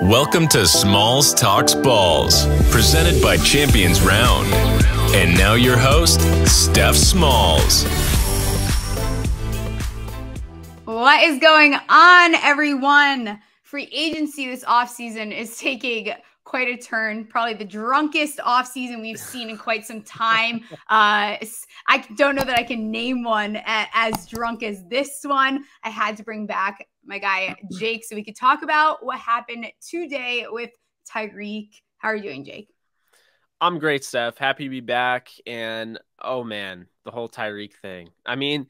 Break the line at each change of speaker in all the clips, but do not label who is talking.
Welcome to Smalls Talks Balls, presented by Champions Round. And now your host, Steph Smalls.
What is going on, everyone? Free agency this offseason is taking quite a turn, probably the drunkest offseason we've seen in quite some time. I don't know that I can name one as drunk as this one. I had to bring back my guy, Jake, so we could talk about what happened today with Tyreek. How are you doing, Jake?
I'm great, Steph. Happy to be back. And, oh, man, the whole Tyreek thing. I mean,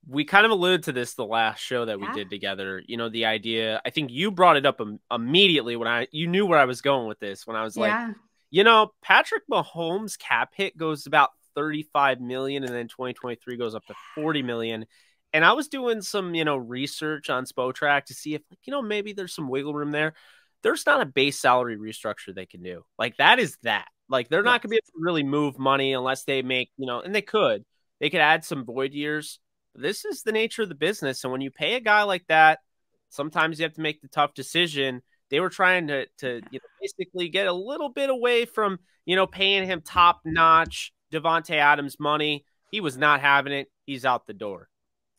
we kind of alluded to this the last show that we did together. You know, the idea, I think you brought it up immediately when you knew where I was going with this, when I was like, you know, Patrick Mahomes' cap hit goes about $35 million, and then 2023 goes up to $40 million. And I was doing some, you know, research on Spotrac to see if, you know, maybe there's some wiggle room there. There's not a base salary restructure they can do. Like, that is that. Like, they're not going to be able to really move money unless they make, you know, and they could add some void years. This is the nature of the business. And when you pay a guy like that, sometimes you have to make the tough decision. They were trying to you know, basically get a little bit away from, you know, paying him top notch Devontae Adams money. He was not having it. He's out the door.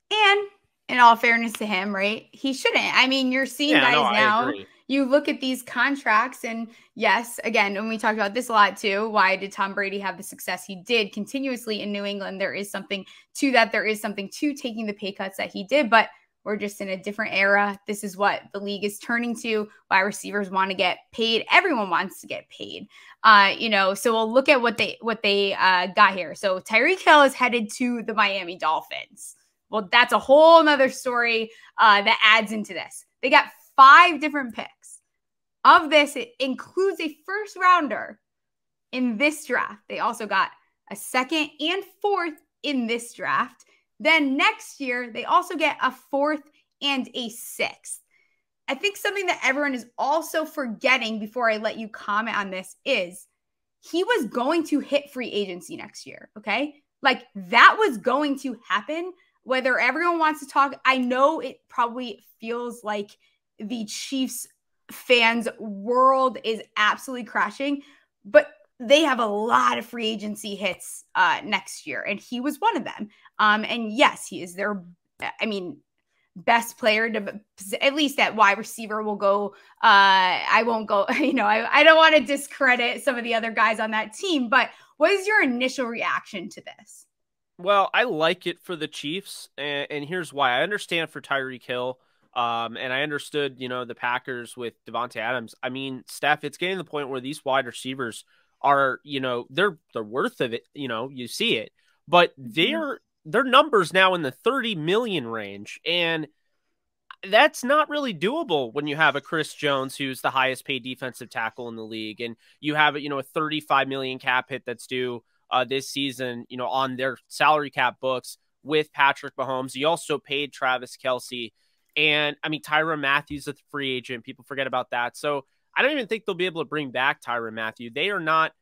And in all fairness to him, right? He shouldn't. I mean, you're seeing guys now. You look at these contracts, and yes, again, when we talked about this a lot too, why did Tom Brady have the success he did continuously in New England? There is something to that. There is something to taking the pay cuts that he did, but we're just in a different era. This is what the league is turning to. Wide receivers want to get paid. Everyone wants to get paid. You know, so we'll look at what they got here. So Tyreek Hill is headed to the Miami Dolphins. Well, that's a whole nother story that adds into this. They got 5 different picks. Of this, it includes a first rounder in this draft. They also got a second and fourth in this draft. Then next year, they also get a 4th and a 6th. I think something that everyone is also forgetting before I let you comment on this is he was going to hit free agency next year, okay? Like, that was going to happen. Whether everyone wants to talk, I know it probably feels like the Chiefs fans' world is absolutely crashing, but they have a lot of free agency hits next year, and he was one of them. And yes, he is their, best player to, at least at wide receiver, will go. I won't go, you know, I don't want to discredit some of the other guys on that team, but what is your initial reaction to this?
Well, I like it for the Chiefs, and here's why. I understand for Tyreek Hill, and I understood, you know, the Packers with Devontae Adams. I mean, Steph, it's getting to the point where these wide receivers are, you know, they're worth of it. You know, you see it, but their numbers now in the 30 million range, and that's not really doable when you have a Chris Jones, who's the highest paid defensive tackle in the league, and you have, you know, a 35 million cap hit that's due this season, you know, on their salary cap books with Patrick Mahomes. He also paid Travis Kelce. And, I mean, Tyrann Mathieu is a free agent. People forget about that. So I don't even think they'll be able to bring back Tyrann Mathieu. They are not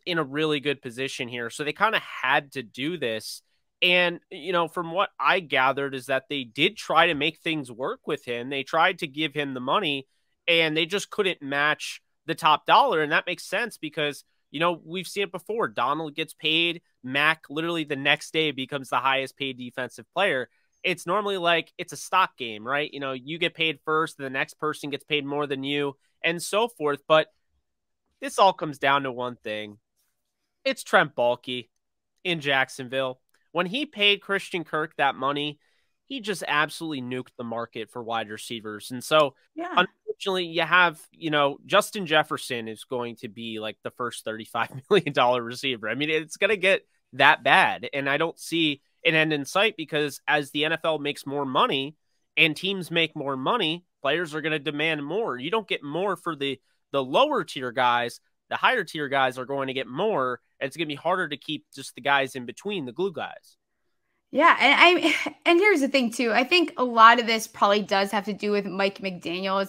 in a really good position here. So they kind of had to do this. And, you know, from what I gathered is that they did try to make things work with him. They tried to give him the money, and they just couldn't match the top dollar. And that makes sense because, you know, we've seen it before. Donald gets paid. Mac literally the next day becomes the highest paid defensive player. It's normally like it's a stock game, right? You know, you get paid first, the next person gets paid more than you, and so forth. But this all comes down to one thing. It's Trent Baalke in Jacksonville. When he paid Christian Kirk that money, he just absolutely nuked the market for wide receivers. And so, unfortunately, you have, you know, Justin Jefferson is going to be like the first $35 million receiver. I mean, it's going to get that bad. And I don't see an end in sight because as the NFL makes more money and teams make more money, players are going to demand more. You don't get more for the lower tier guys. The higher tier guys are going to get more. And it's going to be harder to keep just the guys in between, the glue guys.
Yeah, and here's the thing too. I think a lot of this probably does have to do with Mike McDaniel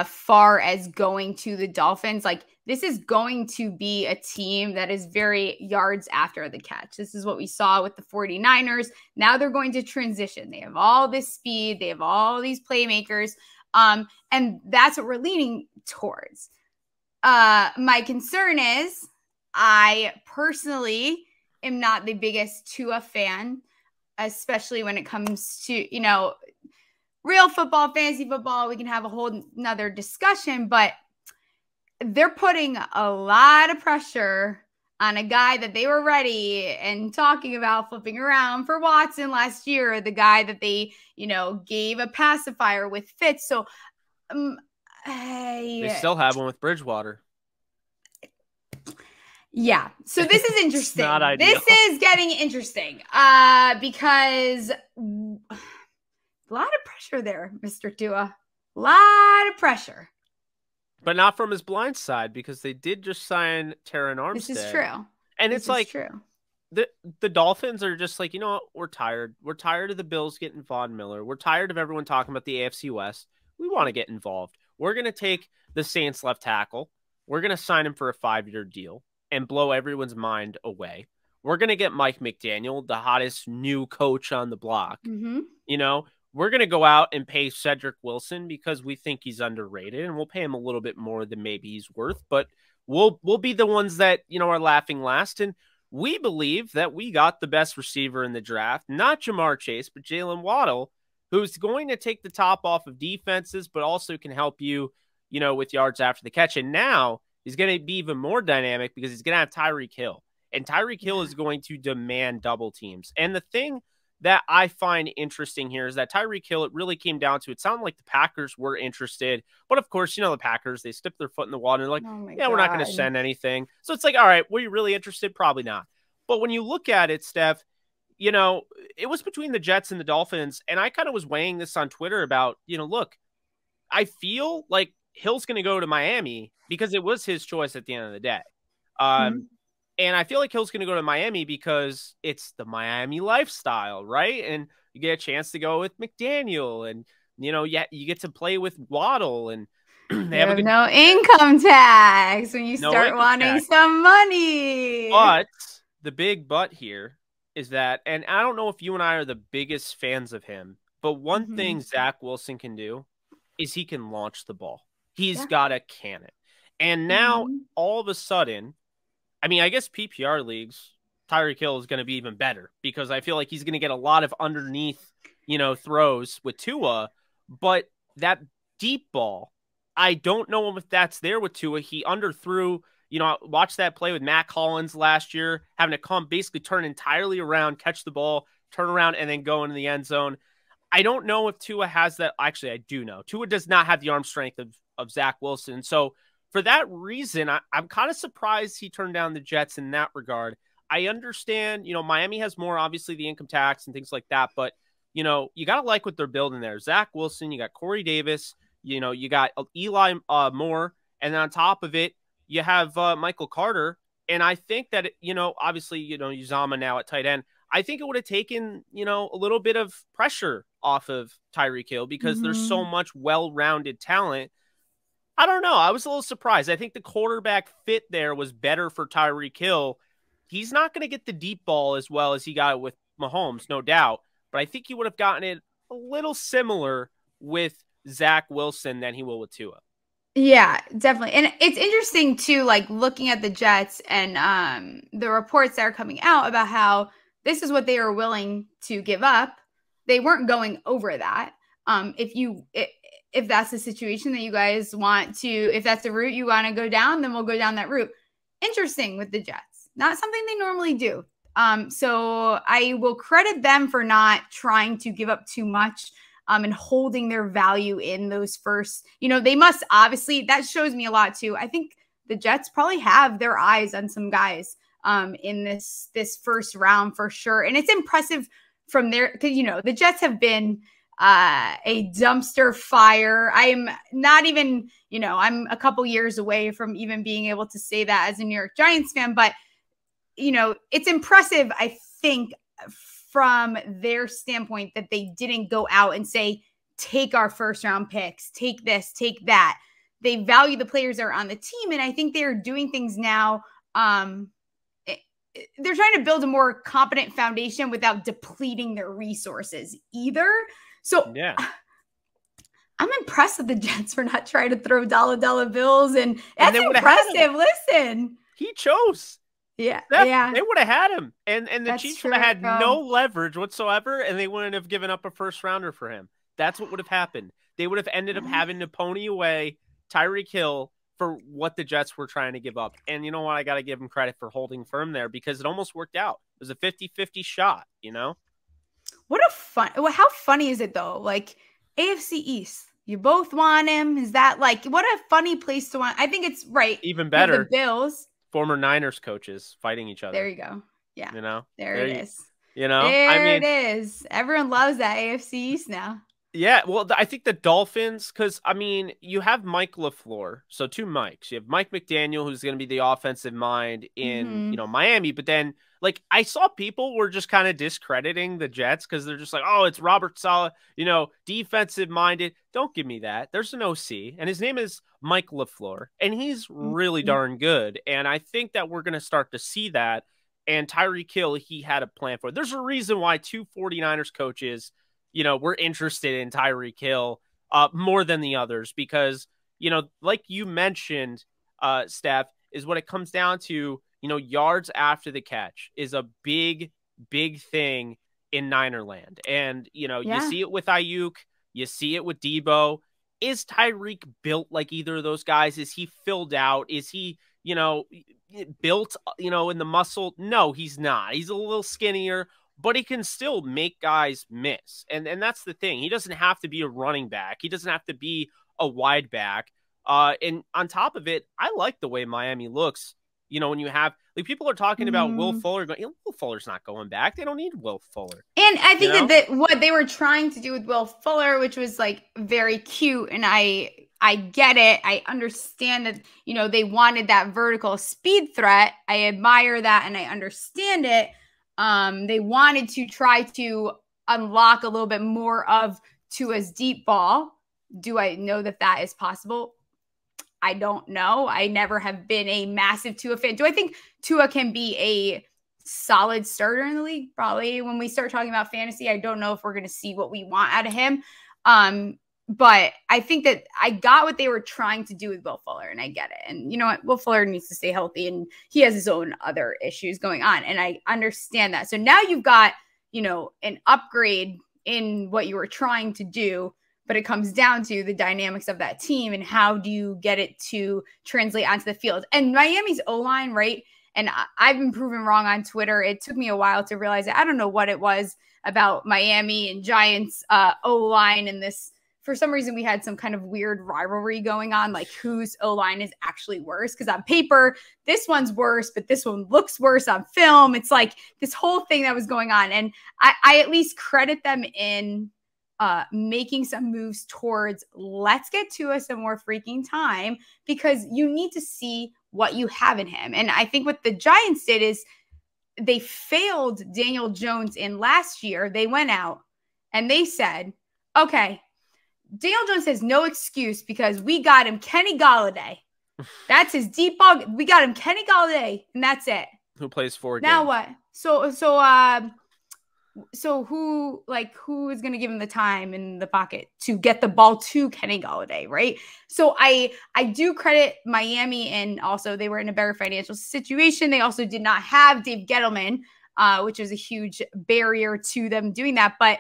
far as going to the Dolphins. Like, this is going to be a team that is very yards after the catch. This is what we saw with the 49ers. Now they're going to transition. They have all this speed. They have all these playmakers. And that's what we're leaning towards. My concern is I personally am not the biggest Tua fan, especially when it comes to, you know, real football, fantasy football. We can have a whole nother discussion, but they're putting a lot of pressure on a guy that they were ready and talking about flipping around for Watson last year, the guy that they, you know, gave a pacifier with Fitz. So
they still have one with Bridgewater.
Yeah. So this is interesting.
Not ideal.
This is getting interesting because a lot of pressure there, Mr. Tua. A lot of pressure.
But not from his blind side, because they did just sign Terran Armstead.
This is true.
And
this
it's like
true.
The Dolphins are just like, you know what? We're tired. We're tired of the Bills getting Von Miller. We're tired of everyone talking about the AFC West. We want to get involved. We're going to take the Saints left tackle. We're going to sign him for a 5-year deal and blow everyone's mind away. We're going to get Mike McDaniel, the hottest new coach on the block.
Mm-hmm.
You know, we're going to go out and pay Cedric Wilson because we think he's underrated, and we'll pay him a little bit more than maybe he's worth, but we'll be the ones that, you know, are laughing last. And we believe that we got the best receiver in the draft, not Jamar Chase, but Jalen Waddle, who's going to take the top off of defenses, but also can help you, you know, with yards after the catch. And now he's going to be even more dynamic because he's going to have Tyreek Hill, and Tyreek Hill is going to demand double teams. And the thing that I find interesting here is that Tyreek Hill, it really came down to, it sounded like the Packers were interested, but of course, you know, the Packers, they stick their foot in the water and they're like, yeah, we're not going to send anything. So it's like, all right, were you really interested? Probably not. But when you look at it, Steph, you know, it was between the Jets and the Dolphins, and I kind of was weighing this on Twitter about, you know, look, I feel like Hill's going to go to Miami because it was his choice at the end of the day. And I feel like Hill's going to go to Miami because it's the Miami lifestyle, right? And you get a chance to go with McDaniel, and, you know, you get to play with Waddle, and
they have no income tax when you start wanting some money.
But the big but here is that, and I don't know if you and I are the biggest fans of him, but one thing Zach Wilson can do is he can launch the ball. He's got a cannon. And now all of a sudden, I mean, I guess PPR leagues, Tyreek Hill is going to be even better because I feel like he's going to get a lot of underneath, you know, throws with Tua. But that deep ball, I don't know if that's there with Tua. He underthrew, you know, watch that play with Matt Collins last year, having to come basically turn entirely around, catch the ball, turn around, and then go into the end zone. I don't know if Tua has that. Actually, I do know. Tua does not have the arm strength of Zach Wilson. So for that reason, I'm kind of surprised he turned down the Jets in that regard. I understand, you know, Miami has more, obviously, the income tax and things like that. But, you know, you got to like what they're building there. Zach Wilson, you got Corey Davis, you know, you got Eli Moore. And then on top of it, you have Michael Carter. And I think that, you know, obviously, you know, Uzama now at tight end. I think it would have taken, you know, a little bit of pressure off of Tyreek Hill because there's so much well-rounded talent. I don't know. I was a little surprised. I think the quarterback fit there was better for Tyreek Hill. He's not going to get the deep ball as well as he got it with Mahomes, no doubt. But I think he would have gotten it a little similar with Zach Wilson than he will with Tua.
Yeah, definitely. And it's interesting, too, like looking at the Jets and the reports that are coming out about how this is what they are willing to give up. They weren't going over that. If that's the situation that you guys want to, if that's the route you want to go down, then we'll go down that route. Interesting with the Jets. Not something they normally do. So I will credit them for not trying to give up too much and holding their value in those first, you know, they must obviously, that shows me a lot too. I think the Jets probably have their eyes on some guys in this first round for sure. And it's impressive from there because, you know, the Jets have been a dumpster fire. I am not even, you know, I'm a couple years away from even being able to say that as a New York Giants fan, but, you know, it's impressive, I think, from their standpoint that they didn't go out and say, take our first round picks, take this, take that. They value the players that are on the team. And I think they're doing things now. They're trying to build a more competent foundation without depleting their resources either. So
yeah,
I'm impressed with the Jets for not trying to throw dollar bills, and that's impressive. Listen,
he chose.
Yeah,
they would have had him, and the Chiefs would have had no leverage whatsoever, and they wouldn't have given up a first rounder for him. That's what would have happened. They would have ended up having to pony away Tyreek Hill for what the Jets were trying to give up. And you know what? I got to give him credit for holding firm there, because it almost worked out. It was a 50-50 shot, you know?
How funny is it though? Like, AFC East, you both want him. Is that like, what a funny place to want? I think it's right.
Even better.
The Bills.
Former Niners coaches fighting each other.
There you go. Yeah.
You know?
There it is.
You know?
It is. Everyone loves that AFC East now.
Yeah, well, I think the Dolphins, because, I mean, you have Mike LaFleur, so 2 Mikes. You have Mike McDaniel, who's going to be the offensive mind in, Miami. But then, like, I saw people were just kind of discrediting the Jets because they're just like, oh, it's Robert Saleh, defensive-minded. Don't give me that. There's an OC, and his name is Mike LaFleur, and he's really darn good. And I think that we're going to start to see that. And Tyreek Hill, he had a plan for it. There's a reason why 2 49ers coaches – we're interested in Tyreek Hill more than the others because, like you mentioned, Steph, is what it comes down to, yards after the catch is a big, big thing in Ninerland. And, you see it with Ayuk, you see it with Debo. Is Tyreek built like either of those guys? Is he filled out? Is he, built, in the muscle? No, he's not. He's a little skinnier, but he can still make guys miss. And that's the thing. He doesn't have to be a running back. He doesn't have to be a wide back. And on top of it, I like the way Miami looks. When you have, like, people are talking about Will Fuller going, Will Fuller's not going back. They don't need Will Fuller.
And I think that what they were trying to do with Will Fuller, which was like very cute. And I get it. I understand that, they wanted that vertical speed threat. I admire that. And I understand it. They wanted to try to unlock a little bit more of Tua's deep ball. Do I know that is possible? I don't know. I never have been a massive Tua fan. Do I think Tua can be a solid starter in the league? Probably. When we start talking about fantasy, I don't know if we're going to see what we want out of him. But I think that I got what they were trying to do with Will Fuller, and I get it. And you know what? Will Fuller needs to stay healthy, and he has his own other issues going on, and I understand that. So now you've got, an upgrade in what you were trying to do, but it comes down to the dynamics of that team and how do you get it to translate onto the field. And Miami's O-line, right? And I've been proven wrong on Twitter. It took me a while to realize it. I don't know what it was about Miami and Giants O-line and this. For some reason, we had some kind of weird rivalry going on, like whose O-line is actually worse. Because on paper, this one's worse, but this one looks worse on film. It's like this whole thing that was going on. And I at least credit them in making some moves towards let's get to some more freaking time because you need to see what you have in him. And I think what the Giants did is they failed Daniel Jones in last year. They went out and they said, okay, Daniel Jones has no excuse because we got him Kenny Golladay. That's his deep ball. We got him Kenny Golladay, and that's it.
Who plays 4 games.
Now what? So who is going to give him the time in the pocket to get the ball to Kenny Golladay, right? So I do credit Miami, and also they were in a better financial situation. They also did not have Dave Gettleman, which was a huge barrier to them doing that, but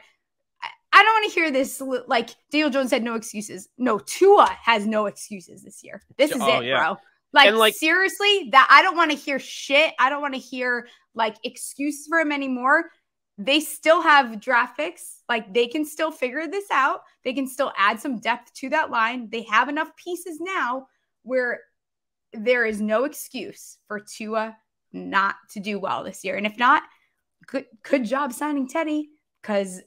I don't want to hear this like Daniel Jones had no excuses. No, Tua has no excuses this year. This is bro. Like seriously, that I don't want to hear shit. I don't want to hear like excuses for him anymore. They still have draft picks. Like they can still figure this out. They can still add some depth to that line. They have enough pieces now where there is no excuse for Tua not to do well this year. And if not, good job signing Teddy because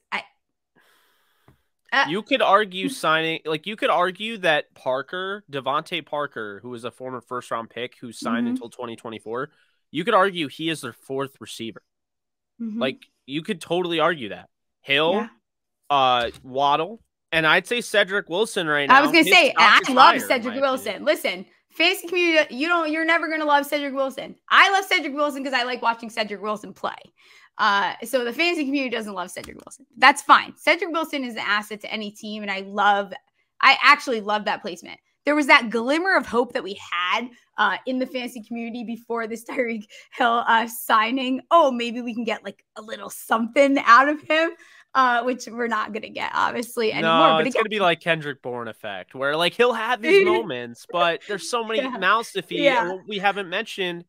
you could argue you could argue that Devontae Parker, who was a former first-round pick who signed until 2024, you could argue he is their 4th receiver. Like, you could totally argue that. Hill, Waddle, and I'd say Cedric Wilson right now.
I was going to say, I love Cedric Wilson. Listen, fantasy community, you're never going to love Cedric Wilson. I love Cedric Wilson because I like watching Cedric Wilson play. So the fantasy community doesn't love Cedric Wilson. That's fine. Cedric Wilson is an asset to any team, and I love I actually love that placement. There was that glimmer of hope that we had in the fantasy community before this Tyreek Hill signing. Oh, maybe we can get like a little something out of him, which we're not going to get, obviously, anymore.
No,
but
it's going to be like Kendrick Bourne effect, where like he'll have his moments, but there's so many mouths to feed. And what we haven't mentioned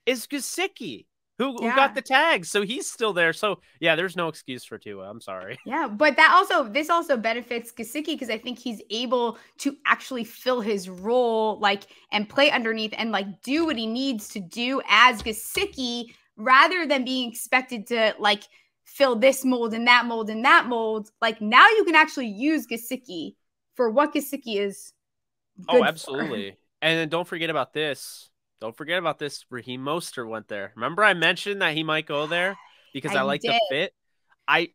is Gesicki, who got the tag, so he's still there. So yeah, there's no excuse for Tua. I'm sorry.
Yeah, but this also benefits Gesicki because I think he's able to actually fill his role, like, and play underneath and like do what he needs to do as Gesicki, rather than being expected to like fill this mold and that mold and that mold. Like, now you can actually use Gesicki for what Gesicki is good
absolutely.
for.
And then don't forget about this. Raheem Mostert went there. Remember I mentioned that he might go there because I like the fit? I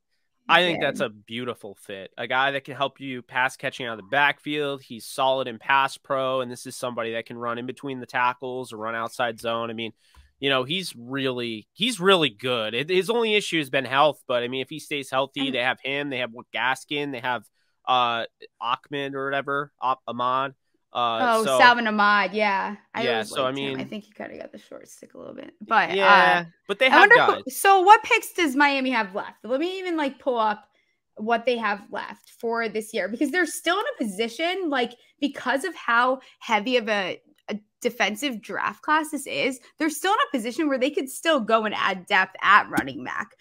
think that's a beautiful fit. A guy that can help you pass catching out of the backfield. He's solid in pass pro, and this is somebody that can run in between the tackles or run outside zone. I mean, he's really good. His only issue has been health, but I mean, if he stays healthy, they have him. They have Gaskin. They have Ahmed or whatever, Ahmad.
Salvin Ahmad, yeah.
I mean,
I think he kind of got the short stick a little bit, but
but they have guys.
So what picks does Miami have left? Let me even like pull up what they have left for this year, because they're still in a position, like, because of how heavy of a defensive draft class this is, they're still in a position where they could still go and add depth at running back.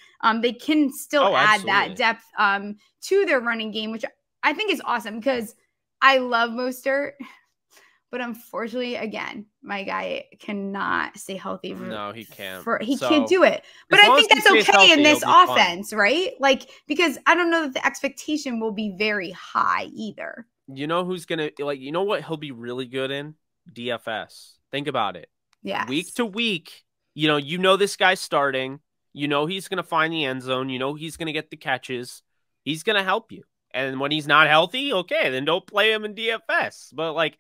They can still add that depth to their running game, which I think is awesome because I love Mostert. But unfortunately, again, my guy cannot stay healthy.
No, he can't.
He can't do it. But I think that's okay healthy, in this offense, right? Like, because I don't know that the expectation will be very high either.
You know who's going to, like, you know what he'll be really good in? DFS. Think about it.
Yeah.
Week to week, you know this guy's starting. You know he's going to find the end zone. You know he's going to get the catches. He's going to help you. And when he's not healthy, okay, then don't play him in DFS. But, like,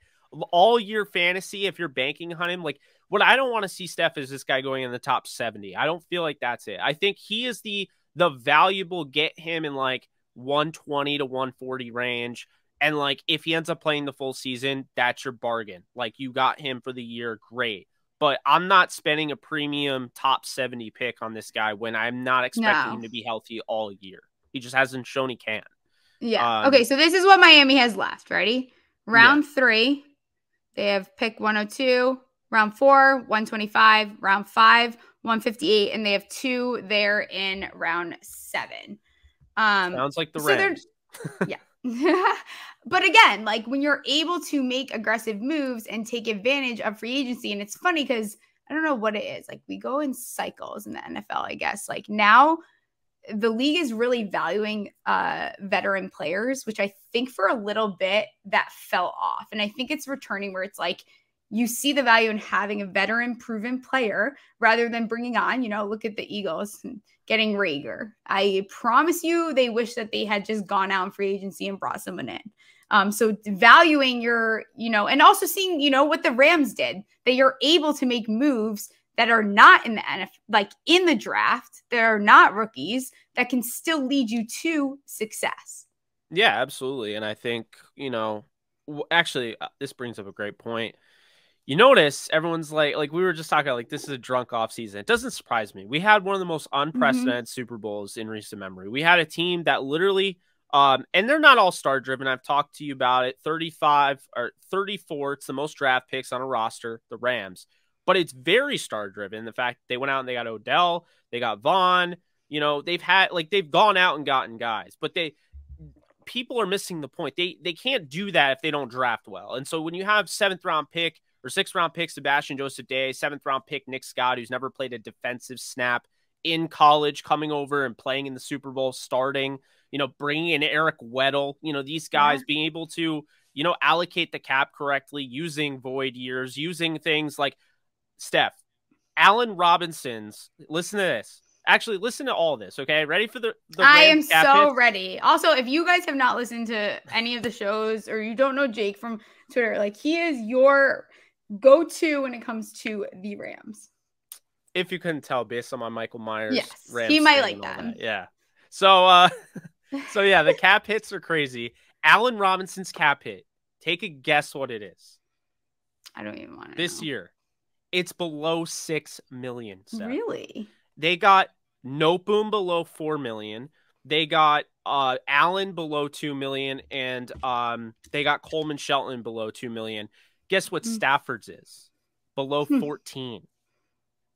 all year fantasy, if you're banking on him, like, what I don't want to see, Steph, is this guy going in the top 70. I don't feel like that's it. I think he is the valuable, get him in like 120 to 140 range. And like, if he ends up playing the full season, that's your bargain. Like, you got him for the year, great. But I'm not spending a premium top 70 pick on this guy when I'm not expecting him to be healthy all year. He just hasn't shown he can.
Yeah. Okay, so this is what Miami has left. Ready? Round 3. They have pick 102, round 4, 125, round 5, 158, and they have 2 there in round 7.
Sounds like the Rams.
Yeah. But again, like, when you're able to make aggressive moves and take advantage of free agency, and it's funny because I don't know what it is. Like, we go in cycles in the NFL, I guess. Like, now the league is really valuing veteran players, which I think for a little bit that fell off. And I think it's returning where it's like you see the value in having a veteran proven player rather than bringing on, look at the Eagles and getting Rager. I promise you they wish that they had just gone out in free agency and brought someone in. So valuing your, and also seeing, what the Rams did, that you're able to make moves that are not in the NFL, like in the draft, that are not rookies, that can still lead you to success.
Yeah, absolutely. And I think, actually, this brings up a great point. You notice everyone's like we were just talking about, like, this is a drunk off season. It doesn't surprise me. We had one of the most unprecedented Super Bowls in recent memory. We had a team that literally, and they're not all star driven. I've talked to you about it. 35 or 34. It's the most draft picks on a roster, the Rams. But it's very star-driven. The fact they went out and they got Odell, they got Vaughn. They've gone out and gotten guys. But people are missing the point. They can't do that if they don't draft well. And so when you have 7th-round pick or 6th-round pick Sebastian Joseph-Day, 7th-round pick Nick Scott, who's never played a defensive snap in college, coming over and playing in the Super Bowl, starting, bringing in Eric Weddle, these guys being able to, allocate the cap correctly, using void years, using things like Steph, Allen Robinson's. Listen to this. Actually, listen to all this, okay? Ready for the
I am so ready. Also, if you guys have not listened to any of the shows or you don't know Jake from Twitter, like, he is your go-to when it comes to the Rams.
If you couldn't tell based on my Michael Myers,
yes,
Rams
he might like them.
Yeah. So, so yeah, the cap hits are crazy. Allen Robinson's cap hit. Take a guess what it is.
I don't even want to
this
know.
year. It's below $6 million. Seth.
Really?
They got Noteboom below $4 million. They got Allen below $2 million, and they got Coleman Shelton below $2 million. Guess what Stafford's is? Below 14.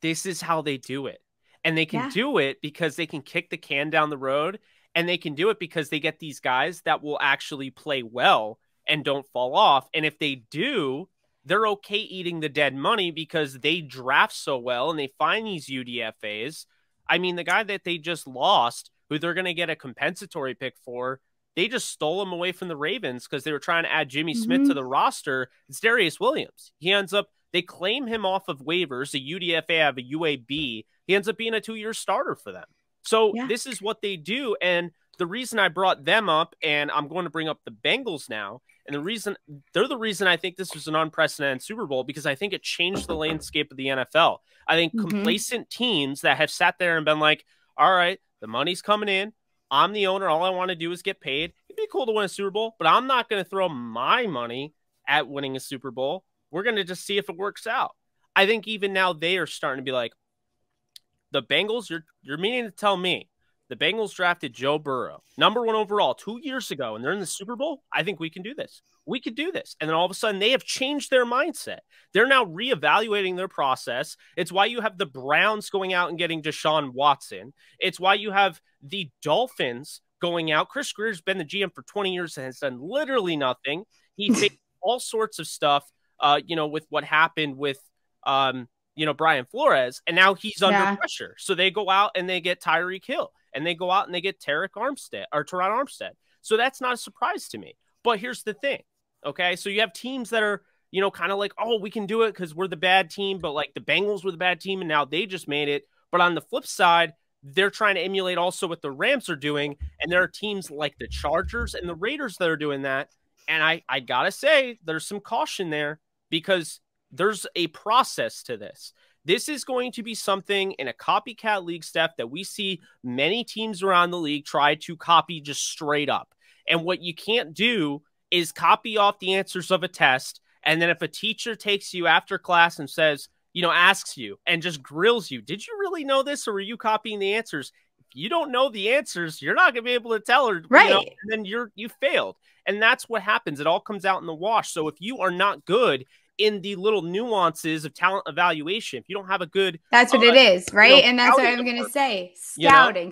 This is how they do it. And they can do it because they can kick the can down the road, and they can do it because they get these guys that will actually play well and don't fall off. And if they do, they're okay eating the dead money because they draft so well and they find these UDFAs. I mean, the guy that they just lost, who they're going to get a compensatory pick for, they just stole him away from the Ravens because they were trying to add Jimmy Smith to the roster. It's Darius Williams. He ends up, they claim him off of waivers, a UDFA out of a UAB. He ends up being a 2-year starter for them. So this is what they do. And the reason I brought them up, and I'm going to bring up the Bengals now, and they're the reason I think this was an unprecedented Super Bowl, because I think it changed the landscape of the NFL. I think complacent teams that have sat there and been like, all right, the money's coming in. I'm the owner. All I want to do is get paid. It'd be cool to win a Super Bowl, but I'm not going to throw my money at winning a Super Bowl. We're going to just see if it works out. I think even now they are starting to be like, the Bengals, you're meaning to tell me the Bengals drafted Joe Burrow, #1 overall 2 years ago, and they're in the Super Bowl? I think we can do this. We could do this. And then all of a sudden they have changed their mindset. They're now reevaluating their process. It's why you have the Browns going out and getting Deshaun Watson. It's why you have the Dolphins going out. Chris Greer's been the GM for 20 years and has done literally nothing. He faced all sorts of stuff, with what happened with, Brian Flores, and now he's under pressure. So they go out and they get Tyreek Hill, and they go out and they get Teron Armstead. So that's not a surprise to me. But here's the thing, okay? So you have teams that are, kind of like, oh, we can do it because we're the bad team, but like the Bengals were the bad team, and now they just made it. But on the flip side, they're trying to emulate also what the Rams are doing, and there are teams like the Chargers and the Raiders that are doing that. And I gotta say, there's some caution there, because there's a process to this. This is going to be something in a copycat league, Steph, that we see many teams around the league try to copy just straight up. And what you can't do is copy off the answers of a test, and then if a teacher takes you after class and says, asks you and just grills you, did you really know this, or were you copying the answers? If you don't know the answers, you're not going to be able to tell her,
right?
And then you failed. And that's what happens. It all comes out in the wash. So if you are not good in the little nuances of talent evaluation, if you don't have a good,
that's what it is, right? And that's what I'm going to say. Scouting.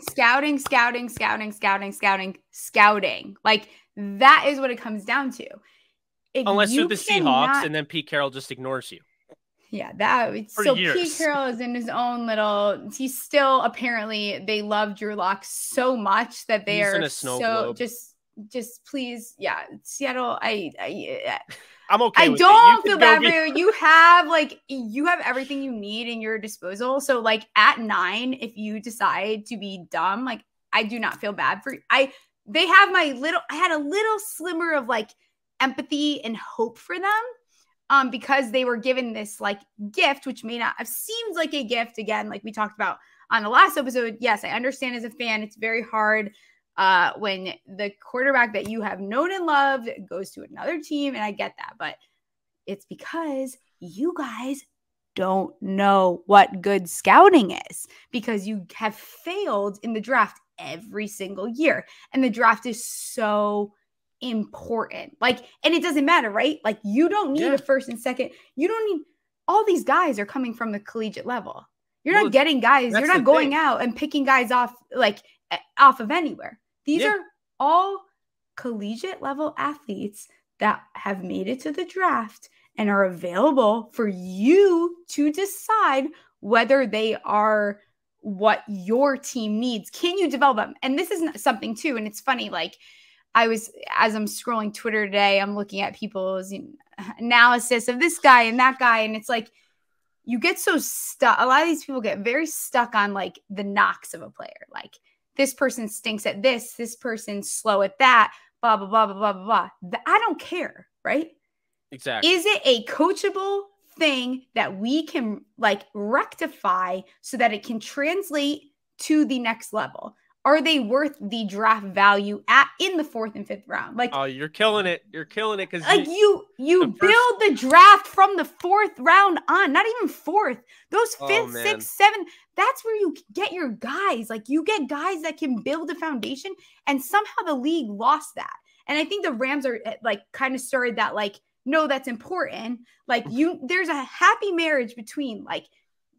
Like, that is what it comes down to.
Unless you're the Seahawks and then Pete Carroll just ignores you.
Yeah, Pete Carroll is in his own little. He's still, apparently they love Drew Lock so much that they are so just please, Seattle.
I'm okay.
I don't feel bad for you. You have everything you need in your disposal. So like at 9, if you decide to be dumb, like I do not feel bad for you. I had a little slimmer of like empathy and hope for them. Because they were given this like gift, which may not have seemed like a gift. Again, like we talked about on the last episode. Yes, I understand as a fan, it's very hard when the quarterback that you have known and loved goes to another team. And I get that, but it's because you guys don't know what good scouting is, because you have failed in the draft every single year. And the draft is so important. And it doesn't matter, right? Like, you don't need a first and second. You don't need, all these guys are coming from the collegiate level. You're not getting guys. You're not going out and picking guys off of anywhere. These are all collegiate level athletes that have made it to the draft and are available for you to decide whether they are what your team needs. Can you develop them? And this is something too. And it's funny, as I'm scrolling Twitter today, I'm looking at people's analysis of this guy and that guy. And it's like, you get so stuck. A lot of these people get very stuck on the knocks of a player. Like, this person stinks at this person's slow at that, blah, blah, blah, blah, blah, blah. I don't care, right?
Exactly.
Is it a coachable thing that we can rectify so that it can translate to the next level? are they worth the draft value in the 4th and 5th round? Like,
oh, you're killing it. You're killing it. Cause
like you build the draft from the 4th round on, not even 4th, those 5th, 6th, 7th. That's where you get your guys. Like, you get guys that can build a foundation, and somehow the league lost that. And I think the Rams are like kind of started that, like, no, that's important. Like, there's a happy marriage between like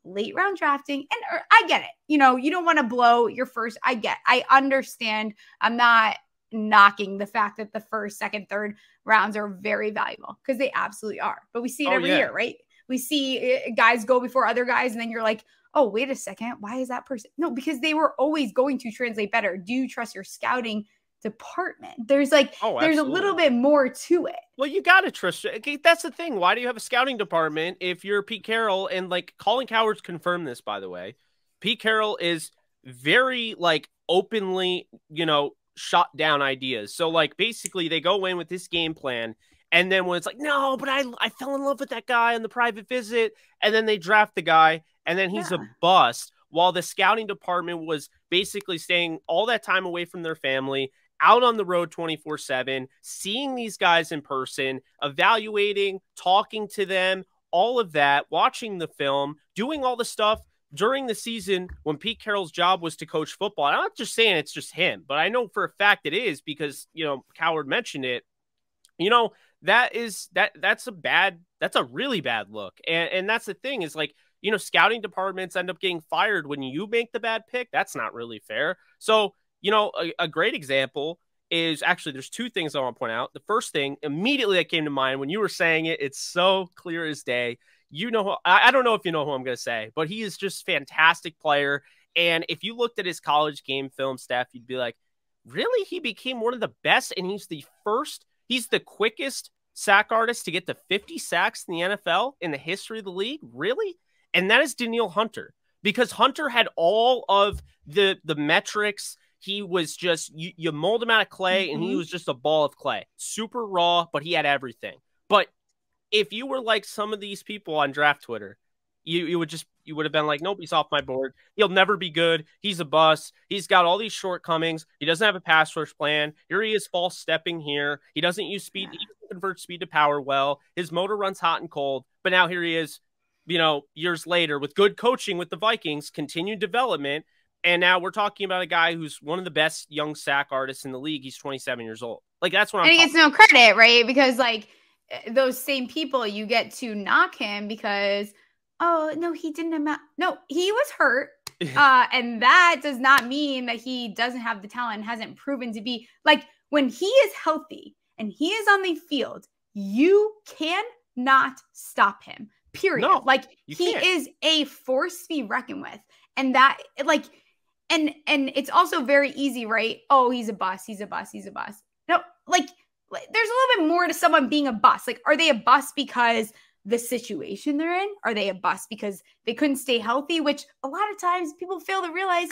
late round drafting and I get it. You know, you don't want to blow your first. I understand. I'm not knocking the fact that the 1st, 2nd, 3rd rounds are very valuable, because they absolutely are. But we see it every year, right? We see guys go before other guys, and then you're like, oh, wait a second. Why is that person? No, because they were always going to translate better. Do you trust your scouting department? There's like, there's a little bit more to it.
Well, you got to trust it. Okay, that's the thing. Why do you have a scouting department if you're Pete Carroll? And like Colin Cowherd's confirmed this, by the way. Pete Carroll is very like openly, you know, shot down ideas. So like basically they go in with this game plan, and then when it's like, no, but I fell in love with that guy on the private visit, and then they draft the guy, and then he's a bust, while the scouting department was basically staying all that time away from their family, out on the road 24/7, seeing these guys in person, evaluating, talking to them, all of that, watching the film, doing all the stuff during the season when Pete Carroll's job was to coach football. I'm not just saying it's just him, but I know for a fact it is, because, you know, Cowherd mentioned it. You know, that's a really bad look. And that's the thing is, like, you know, scouting departments end up getting fired when you make the bad pick. That's not really fair. So, you know, a great example is actually, there's 2 things I want to point out. The first thing immediately that came to mind when you were saying it, it's so clear as day. You know, I don't know if you know who I'm going to say, but he is just a fantastic player. And if you looked at his college game film, Steph, you'd be like, really? He became one of the best, and he's the quickest sack artist to get to 50 sacks in the NFL in the history of the league? Really? And that is Danielle Hunter, because Hunter had all of the metrics. He was just, you mold him out of clay, and he was just a ball of clay. Super raw, but he had everything. But if you were like some of these people on draft Twitter, you would have been like, nope, he's off my board. He'll never be good. He's a bust. He's got all these shortcomings. He doesn't have a pass rush plan. Here he is false stepping here. He doesn't use speed. He doesn't convert speed to power well. His motor runs hot and cold. But now here he is, you know, years later with good coaching with the Vikings, continued development. And now we're talking about a guy who's one of the best young sack artists in the league. He's 27 years old. Like, that's what I'm
talking about. And he gets no credit, right? Because like those same people, you get to knock him because, oh, no, he didn't no, he was hurt. And that does not mean that he doesn't have the talent and hasn't proven to be, like, when he is healthy and he is on the field, you cannot stop him, period. No, like, he is a force to be reckoned with. And that, like, and it's also very easy, right? Oh, he's a bust. He's a bust. He's a bust. No, like, there's a little bit more to someone being a bust. Like, are they a bust because the situation they're in? Are they a bust because they couldn't stay healthy? Which a lot of times people fail to realize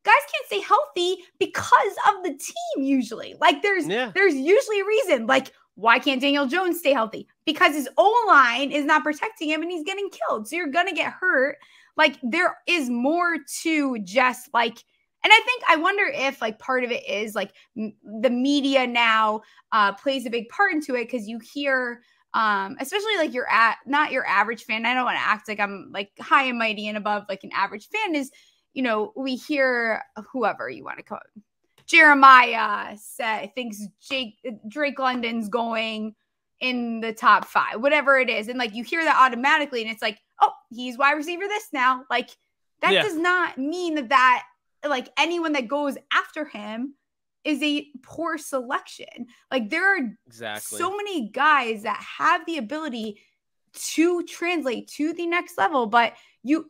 guys can't stay healthy because of the team usually. Like, there's usually a reason. Like, why can't Daniel Jones stay healthy? Because his O-line is not protecting him and he's getting killed. So you're going to get hurt. Like, there is more to just, like, and I wonder if, like, part of it is, like, the media now plays a big part into it, because you hear, especially, like, not your average fan. I don't want to act like I'm, like, high and mighty and above, like, an average fan is, you know, we hear whoever you want to call it. Jeremiah thinks Drake London's going in the top 5, whatever it is. And, like, you hear that automatically, and it's like, oh, he's wide receiver this now. Like, that does not mean that like, anyone that goes after him is a poor selection. Like, there are so many guys that have the ability to translate to the next level, but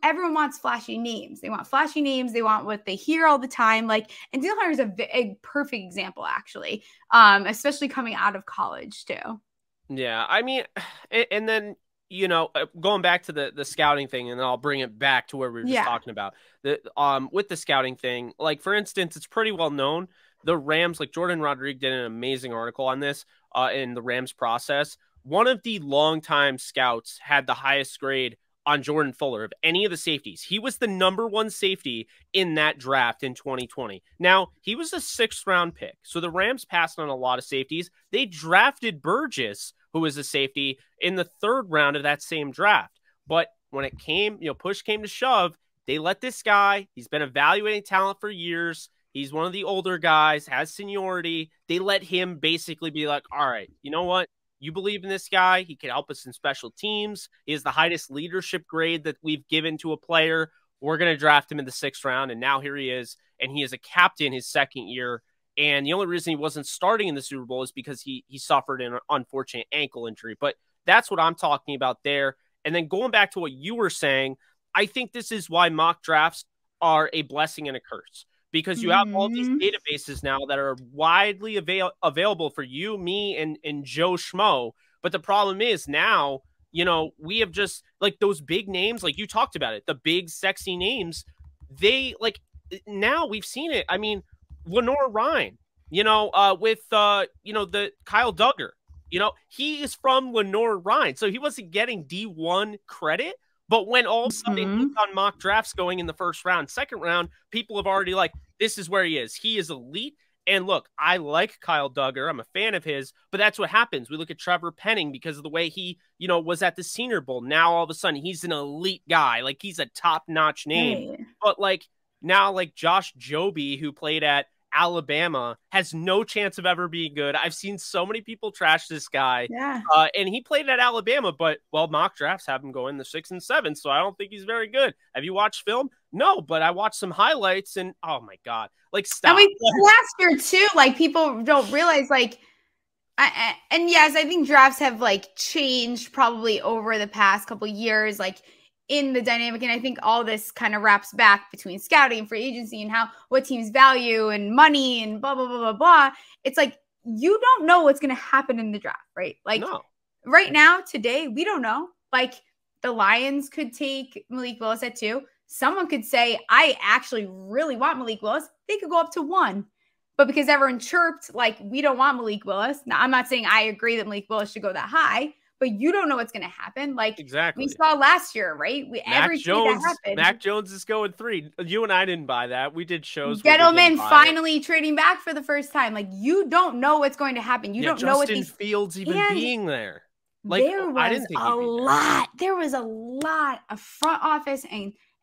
everyone wants flashy names. They want flashy names. They want what they hear all the time. Like, and Daniel Hunter is a perfect example, actually, especially coming out of college too.
Yeah, I mean, and then, you know, going back to the scouting thing, and then I'll bring it back to where we were just talking about with the scouting thing. Like, for instance, it's pretty well known the Rams, like Jordan Rodriguez did an amazing article on this in the Rams process. One of the longtime scouts had the highest grade on Jordan Fuller of any of the safeties. He was the number 1 safety in that draft in 2020. Now, he was a 6th round pick. So the Rams passed on a lot of safeties. They drafted Burgess, who was a safety, in the 3rd round of that same draft. But when it came, push came to shove, they let this guy, he's been evaluating talent for years. He's one of the older guys, has seniority. They let him basically be like, all right, you know what? You believe in this guy. He can help us in special teams. He has the highest leadership grade that we've given to a player. We're going to draft him in the 6th round. And now here he is. And he is a captain his 2nd year. And the only reason he wasn't starting in the Super Bowl is because he suffered an unfortunate ankle injury. But that's what I'm talking about there. And then going back to what you were saying, I think this is why mock drafts are a blessing and a curse. Because you have all these databases now that are widely available for you, me, and Joe Schmo. But the problem is now, we have just, like, those big names, like you talked about it, the big, sexy names, they, like, now we've seen it. I mean, Lenore Ryan, with, the Kyle Duggar, he is from Lenore Ryan. So he wasn't getting D1 credit. But when all of a sudden he's on mock drafts going in the 1st round, 2nd round, people have already like, this is where he is. He is elite. And look, I like Kyle Duggar. I'm a fan of his, but that's what happens. We look at Trevor Penning because of the way he, was at the Senior Bowl. Now all of a sudden he's an elite guy. Like, he's a top-notch name. Hey. But like now, like Josh Joby, who played at Alabama, has no chance of ever being good. I've seen so many people trash this guy.
Yeah.
And he played at Alabama, but mock drafts have him go in the 6th and 7th, so I don't think he's very good. Have you watched film? No, but I watched some highlights and oh my God, like stop.
And last year too, like people don't realize, like, and yes, I think drafts have like changed probably over the past couple of years, like in the dynamic. And I think all this kind of wraps back between scouting and free agency and what teams value and money and blah, blah, blah, blah, blah. It's like, you don't know what's going to happen in the draft, right? Like right now, today, we don't know. Like, the Lions could take Malik Willis at 2. Someone could say, I actually really want Malik Willis. They could go up to 1. But because everyone chirped, like, we don't want Malik Willis. Now, I'm not saying I agree that Malik Willis should go that high, but you don't know what's going to happen. Like,
exactly.
We saw last year, right? Mac
Jones is going 3. You and I didn't buy that. We did shows.
Gettleman finally trading back for the first time. Like, you don't know what's going to happen. You don't know what these
Fields even being there. Like,
there was a lot of front office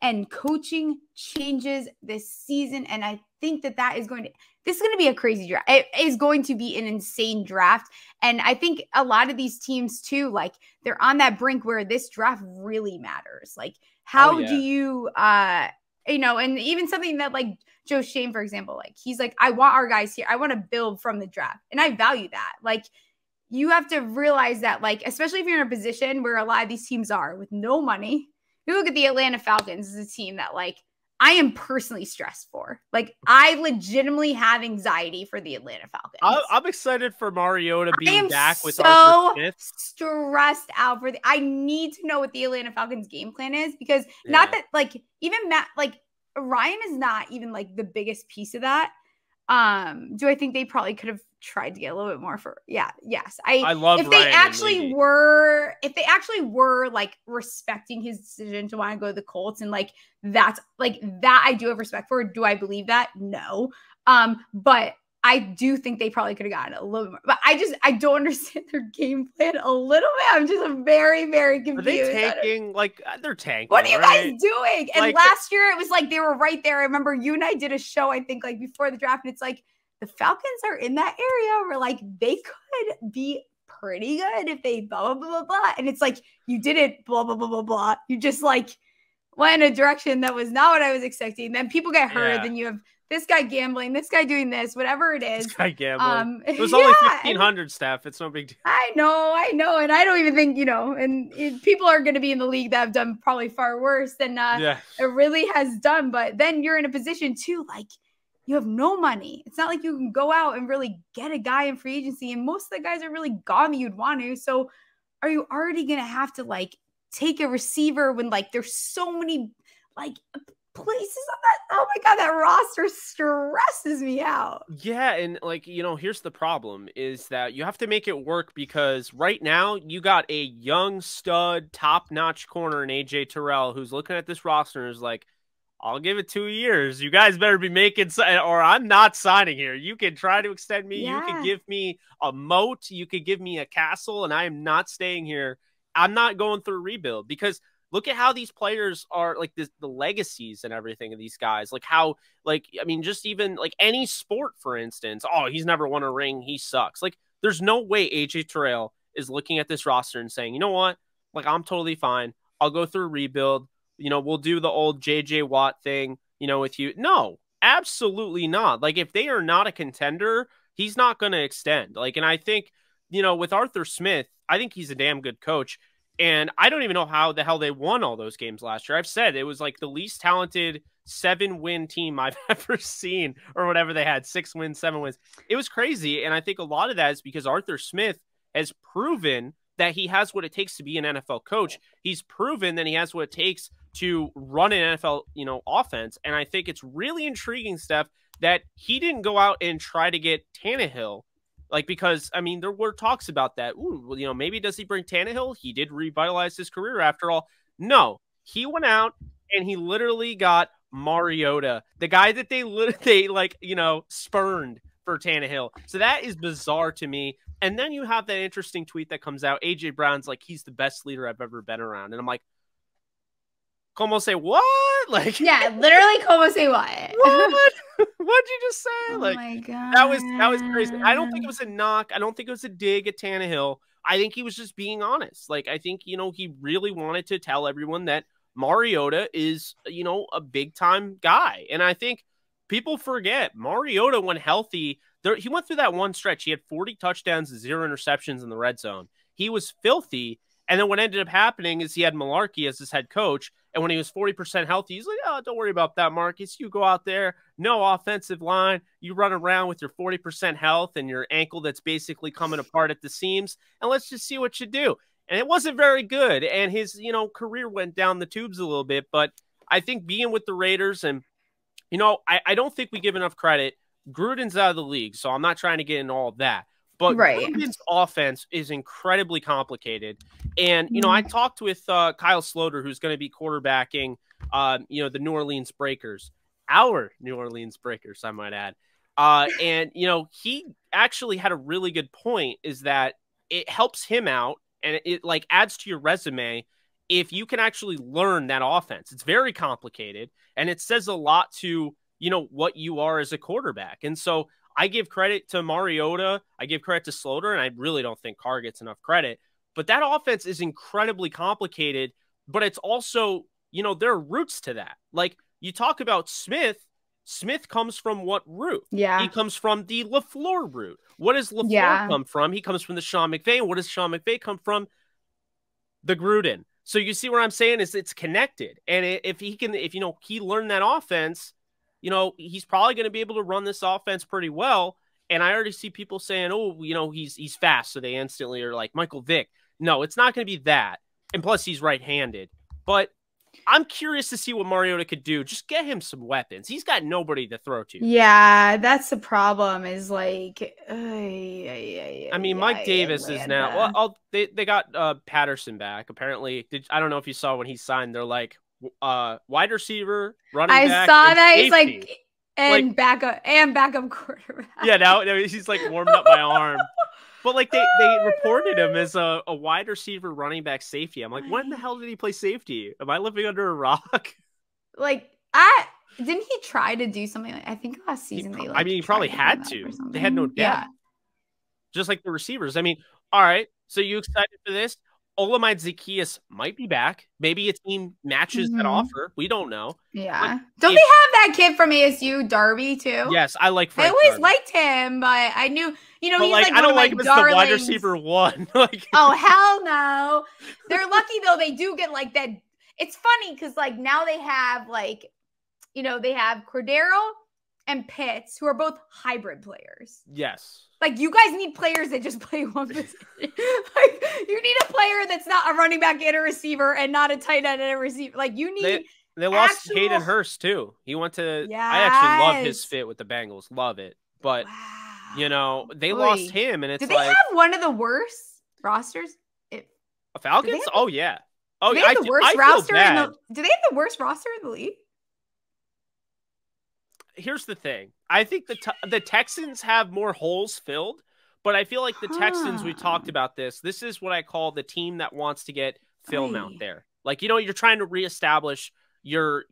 and coaching changes this season, and I think this is going to be a crazy draft. It is going to be an insane draft. And I think a lot of these teams too, like, they're on that brink where this draft really matters. Like, how do you, and even something that, like, Joe Shane, for example, like, he's like, I want our guys here. I want to build from the draft. And I value that. Like, you have to realize that, like, especially if you're in a position where a lot of these teams are with no money. You look at the Atlanta Falcons as a team that, like, I am personally stressed for. Like, I legitimately have anxiety for the Atlanta Falcons.
I'm excited for Mariota being back with
Arthur Smith. Stressed out for I need to know what the Atlanta Falcons game plan is, because not that, like, even Ryan is not even, like, the biggest piece of that. Do I think they probably could have tried to get a little bit more yes. I love if they actually were like respecting his decision to want to go to the Colts, and like that's like that I do have respect for. Do I believe that? No. But I do think they probably could have gotten a little bit more. But I don't understand their game plan a little bit. I'm just very, very confused.
Are they taking, like, they're tanking?
What are you guys doing? And like, last year it was like they were right there. I remember you and I did a show, I think, like before the draft, and it's like the Falcons are in that area where, like, they could be pretty good if they blah, blah, blah, blah. And it's like, you didn't blah, blah, blah, blah, blah. You just, like, went in a direction that was not what I was expecting. Then people get hurt. Yeah. Then you have this guy gambling, this guy doing this, whatever it is.
This guy gambling. It was only 1,500 staff. It's no big deal.
I know. And I don't even think, and people are going to be in the league that have done probably far worse than it really has done. But then you're in a position too, like, you have no money. It's not like you can go out and really get a guy in free agency. And most of the guys are really gone that you'd want to. So are you already going to have to, like, take a receiver when, like, there's so many, like, places on that. Oh my God, that roster stresses me out.
Yeah, and like, here's the problem is that you have to make it work because right now you got a young stud, top-notch corner in AJ Terrell who's looking at this roster and is like, I'll give it 2 years. You guys better be making, or I'm not signing here. You can try to extend me. Yeah. You can give me a moat. You could give me a castle, and I am not staying here. I'm not going through a rebuild because look at how these players are, like the legacies and everything of these guys. Like how, just even like any sport, for instance. Oh, he's never won a ring. He sucks. Like there's no way AJ Terrell is looking at this roster and saying, you know what? Like I'm totally fine. I'll go through a rebuild. We'll do the old JJ Watt thing, with you. No, absolutely not. Like if they are not a contender, he's not going to extend. Like, and I think, with Arthur Smith, I think he's a damn good coach. And I don't even know how the hell they won all those games last year. I've said it was like the least talented 7-win team I've ever seen or whatever they had, 6 wins, 7 wins. It was crazy. And I think a lot of that is because Arthur Smith has proven that he has what it takes to be an NFL coach. He's proven that he has what it takes to run an NFL, offense. And I think it's really intriguing, Steph, that he didn't go out and try to get Tannehill. Like, because, there were talks about that. Ooh, maybe does he bring Tannehill? He did revitalize his career after all. No, he went out and he literally got Mariota, the guy that they spurned for Tannehill. So that is bizarre to me. And then you have that interesting tweet that comes out. AJ Brown's like, he's the best leader I've ever been around. And I'm like, como say what? Like,
yeah, literally como say what?
What? What'd you just say?
Oh my God.
That was crazy. I don't think it was a knock. I don't think it was a dig at Tannehill. I think he was just being honest. Like, I think, he really wanted to tell everyone that Mariota is, a big time guy. And I think people forget Mariota, when healthy, he went through that one stretch. He had 40 touchdowns and 0 interceptions in the red zone. He was filthy. And then what ended up happening is he had Malarkey as his head coach. And when he was 40% healthy, he's like, oh, don't worry about that, Marcus. You go out there, no offensive line. You run around with your 40% health and your ankle that's basically coming apart at the seams. And let's just see what you do. And it wasn't very good. And his, career went down the tubes a little bit. But I think being with the Raiders and, I don't think we give enough credit. Gruden's out of the league, so I'm not trying to get into all of that. But Gruden's offense is incredibly complicated. And, I talked with Kyle Sloter, who's going to be quarterbacking, the New Orleans Breakers. Our New Orleans Breakers, I might add. And, he actually had a really good point, is that it helps him out and it adds to your resume if you can actually learn that offense. It's very complicated, and it says a lot to, what you are as a quarterback. And so I give credit to Mariota. I give credit to Sloter, and I really don't think Carr gets enough credit. But that offense is incredibly complicated, but it's also, there are roots to that. Like, you talk about Smith. Smith comes from what root?
Yeah.
He comes from the LaFleur root. What does LaFleur come from? He comes from the Sean McVay. What does Sean McVay come from? The Gruden. So you see what I'm saying is it's connected. And if he learned that offense, he's probably going to be able to run this offense pretty well. And I already see people saying, oh, he's fast. So they instantly are like Michael Vick. No, it's not going to be that. And plus he's right-handed. But I'm curious to see what Mariota could do. Just get him some weapons. He's got nobody to throw to.
Yeah, that's the problem is like,
Mike Davis is now, well, they got Patterson back. Apparently, I don't know if you saw when he signed, they're like, wide receiver, running back.
I saw that. He's like, and backup quarterback.
Yeah, now he's like warming up my arm. But they reported him as a wide receiver, running back, safety. I'm like, when the hell did he play safety? Am I living under a rock?
Didn't he try to do something I think last season
he probably had to. They had no depth. Yeah. Just like the receivers. All right. So you excited for this? Olamide Zaccheaus might be back. Maybe a team matches that offer. We don't know.
Yeah. Don't they have that kid from ASU, Darby, too?
Yes, I like Frank
I always
Darby.
Liked him, but I knew, he's
I don't like him as the wide receiver one.
Oh, hell no. They're lucky, though. They do get that. It's funny because, now they have, they have Cordero and Pitts, who are both hybrid players.
Yes.
You guys need players that just play one position. You need a player that's not a running back and a receiver and not a tight end and a receiver. You need
They lost Hayden Hurst too. He went to. Yes. I actually love his fit with the Bengals. Love it, but they lost him, and it's
do they have one of the worst rosters?
Falcons? Oh yeah. Oh,
do they have the worst roster do they have the worst roster in the league?
Here's the thing. I think the Texans have more holes filled, but I feel like the Texans, we talked about this. This is what I call the team that wants to get film out there. Like, you're trying to reestablish your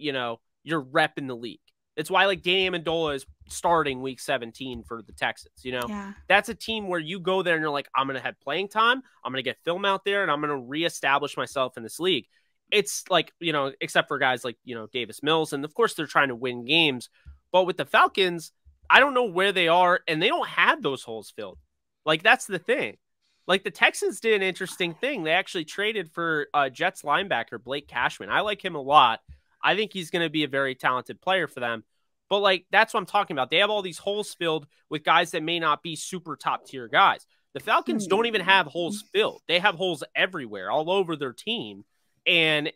rep in the league. It's why like Danny Amendola is starting week 17 for the Texans. That's a team where you go there and you're like, I'm going to have playing time. I'm going to get film out there and I'm going to reestablish myself in this league. It's like, except for guys like, Davis Mills. And of course they're trying to win games, but with the Falcons, I don't know where they are and they don't have those holes filled. Like, that's the thing. Like, the Texans did an interesting thing. They actually traded for Jets linebacker Blake Cashman. I like him a lot. I think he's going to be a very talented player for them. But, like, that's what I'm talking about. They have all these holes filled with guys that may not be super top-tier guys. The Falcons don't even have holes filled. They have holes everywhere, all over their team. And,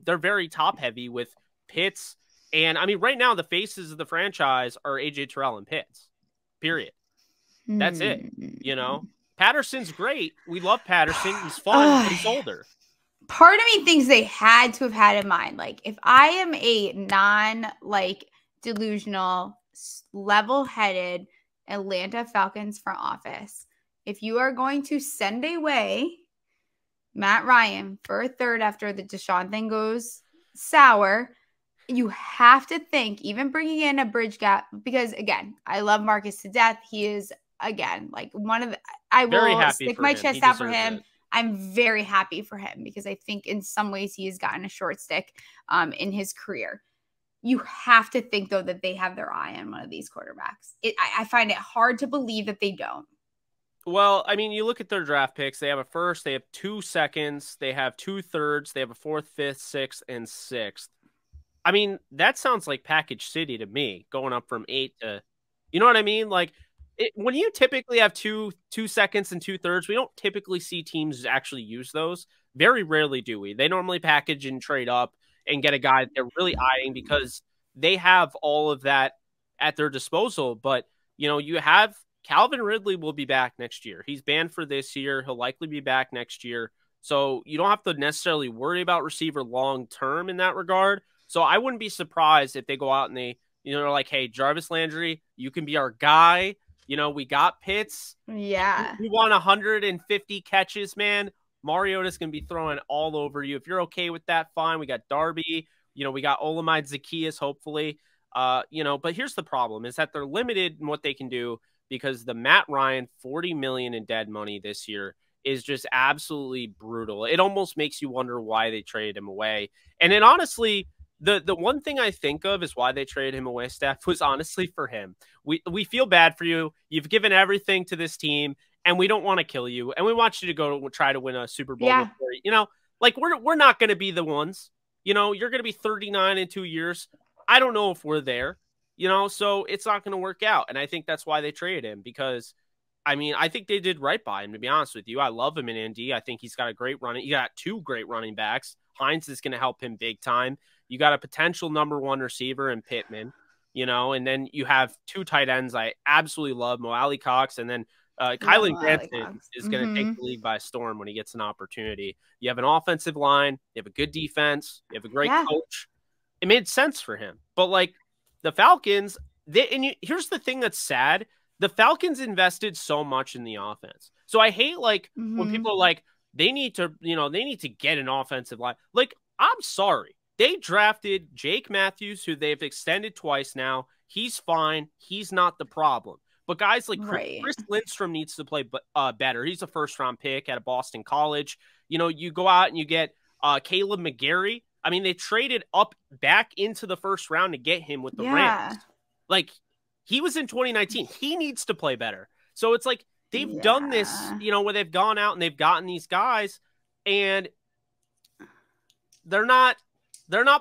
they're very top-heavy with Pitts. And, I mean, right now, the faces of the franchise are A.J. Terrell and Pitts. Period. That's it, Patterson's great. We love Patterson. He's fun, but he's older.
Part of me thinks they had to have had in mind, like, if I am a delusional, level-headed Atlanta Falcons front office, if you are going to send away Matt Ryan for a third after the Deshaun thing goes sour, you have to think, even bringing in a bridge gap, because, again, I love Marcus to death. He is, again, like one of the – I will stick my chest out for him. I'm very happy for him because I think in some ways he has gotten a short stick in his career. You have to think, though, that they have their eye on one of these quarterbacks. I find it hard to believe that they don't.
Well, I mean, you look at their draft picks. They have a first, they have 2 seconds, they have 2 thirds, they have a 4th, 5th, 6th, and 6th. I mean, that sounds like Package City to me, going up from 8 to, you know what I mean? Like, when you typically have 2 seconds and 2 thirds, we don't typically see teams actually use those. Very rarely do we. They normally package and trade up and get a guy that they're really eyeing because they have all of that at their disposal. But, you have Calvin Ridley will be back next year. He's banned for this year. He'll likely be back next year. So you don't have to necessarily worry about receiver long-term in that regard. So I wouldn't be surprised if they go out and they're like, hey, Jarvis Landry, you can be our guy. We got Pitts.
Yeah.
We want 150 catches, man. Mariota's going to be throwing all over you. If you're okay with that, fine. We got Darby. We got Olamide Zaccheaus, hopefully. But here's the problem is that they're limited in what they can do because the Matt Ryan $40 million in dead money this year is just absolutely brutal. It almost makes you wonder why they traded him away. And then honestly, the one thing I think of is why they traded him away, Steph, was honestly for him. We feel bad for you. You've given everything to this team, and we don't want to kill you. And we want you to go try to win a Super Bowl.
Yeah.
Like we're not going to be the ones. You're going to be 39 in 2 years. I don't know if we're there. So it's not going to work out. And I think that's why they traded him because, I mean, I think they did right by him, to be honest with you. I love him in Indy. I think he's got a great running. You got 2 great running backs. Hines is going to help him big time. You got a potential number 1 receiver in Pittman, and then you have 2 tight ends I absolutely love, Mo Alley Cox, and then Kylan Granson is going to take the league by storm when he gets an opportunity. You have an offensive line, you have a good defense, you have a great coach. It made sense for him. But like the Falcons, here's the thing that's sad. The Falcons invested so much in the offense. So I hate when people are like, they need to get an offensive line. Like, I'm sorry. They drafted Jake Matthews, who they've extended twice now. He's fine. He's not the problem. But guys like Chris Lindstrom needs to play better. He's a first-round pick out of Boston College. You go out and you get Caleb McGarry. I mean, they traded up back into the first round to get him with the Rams. Like, he was in 2019. He needs to play better. So it's like they've done this, where they've gone out and they've gotten these guys, and they're not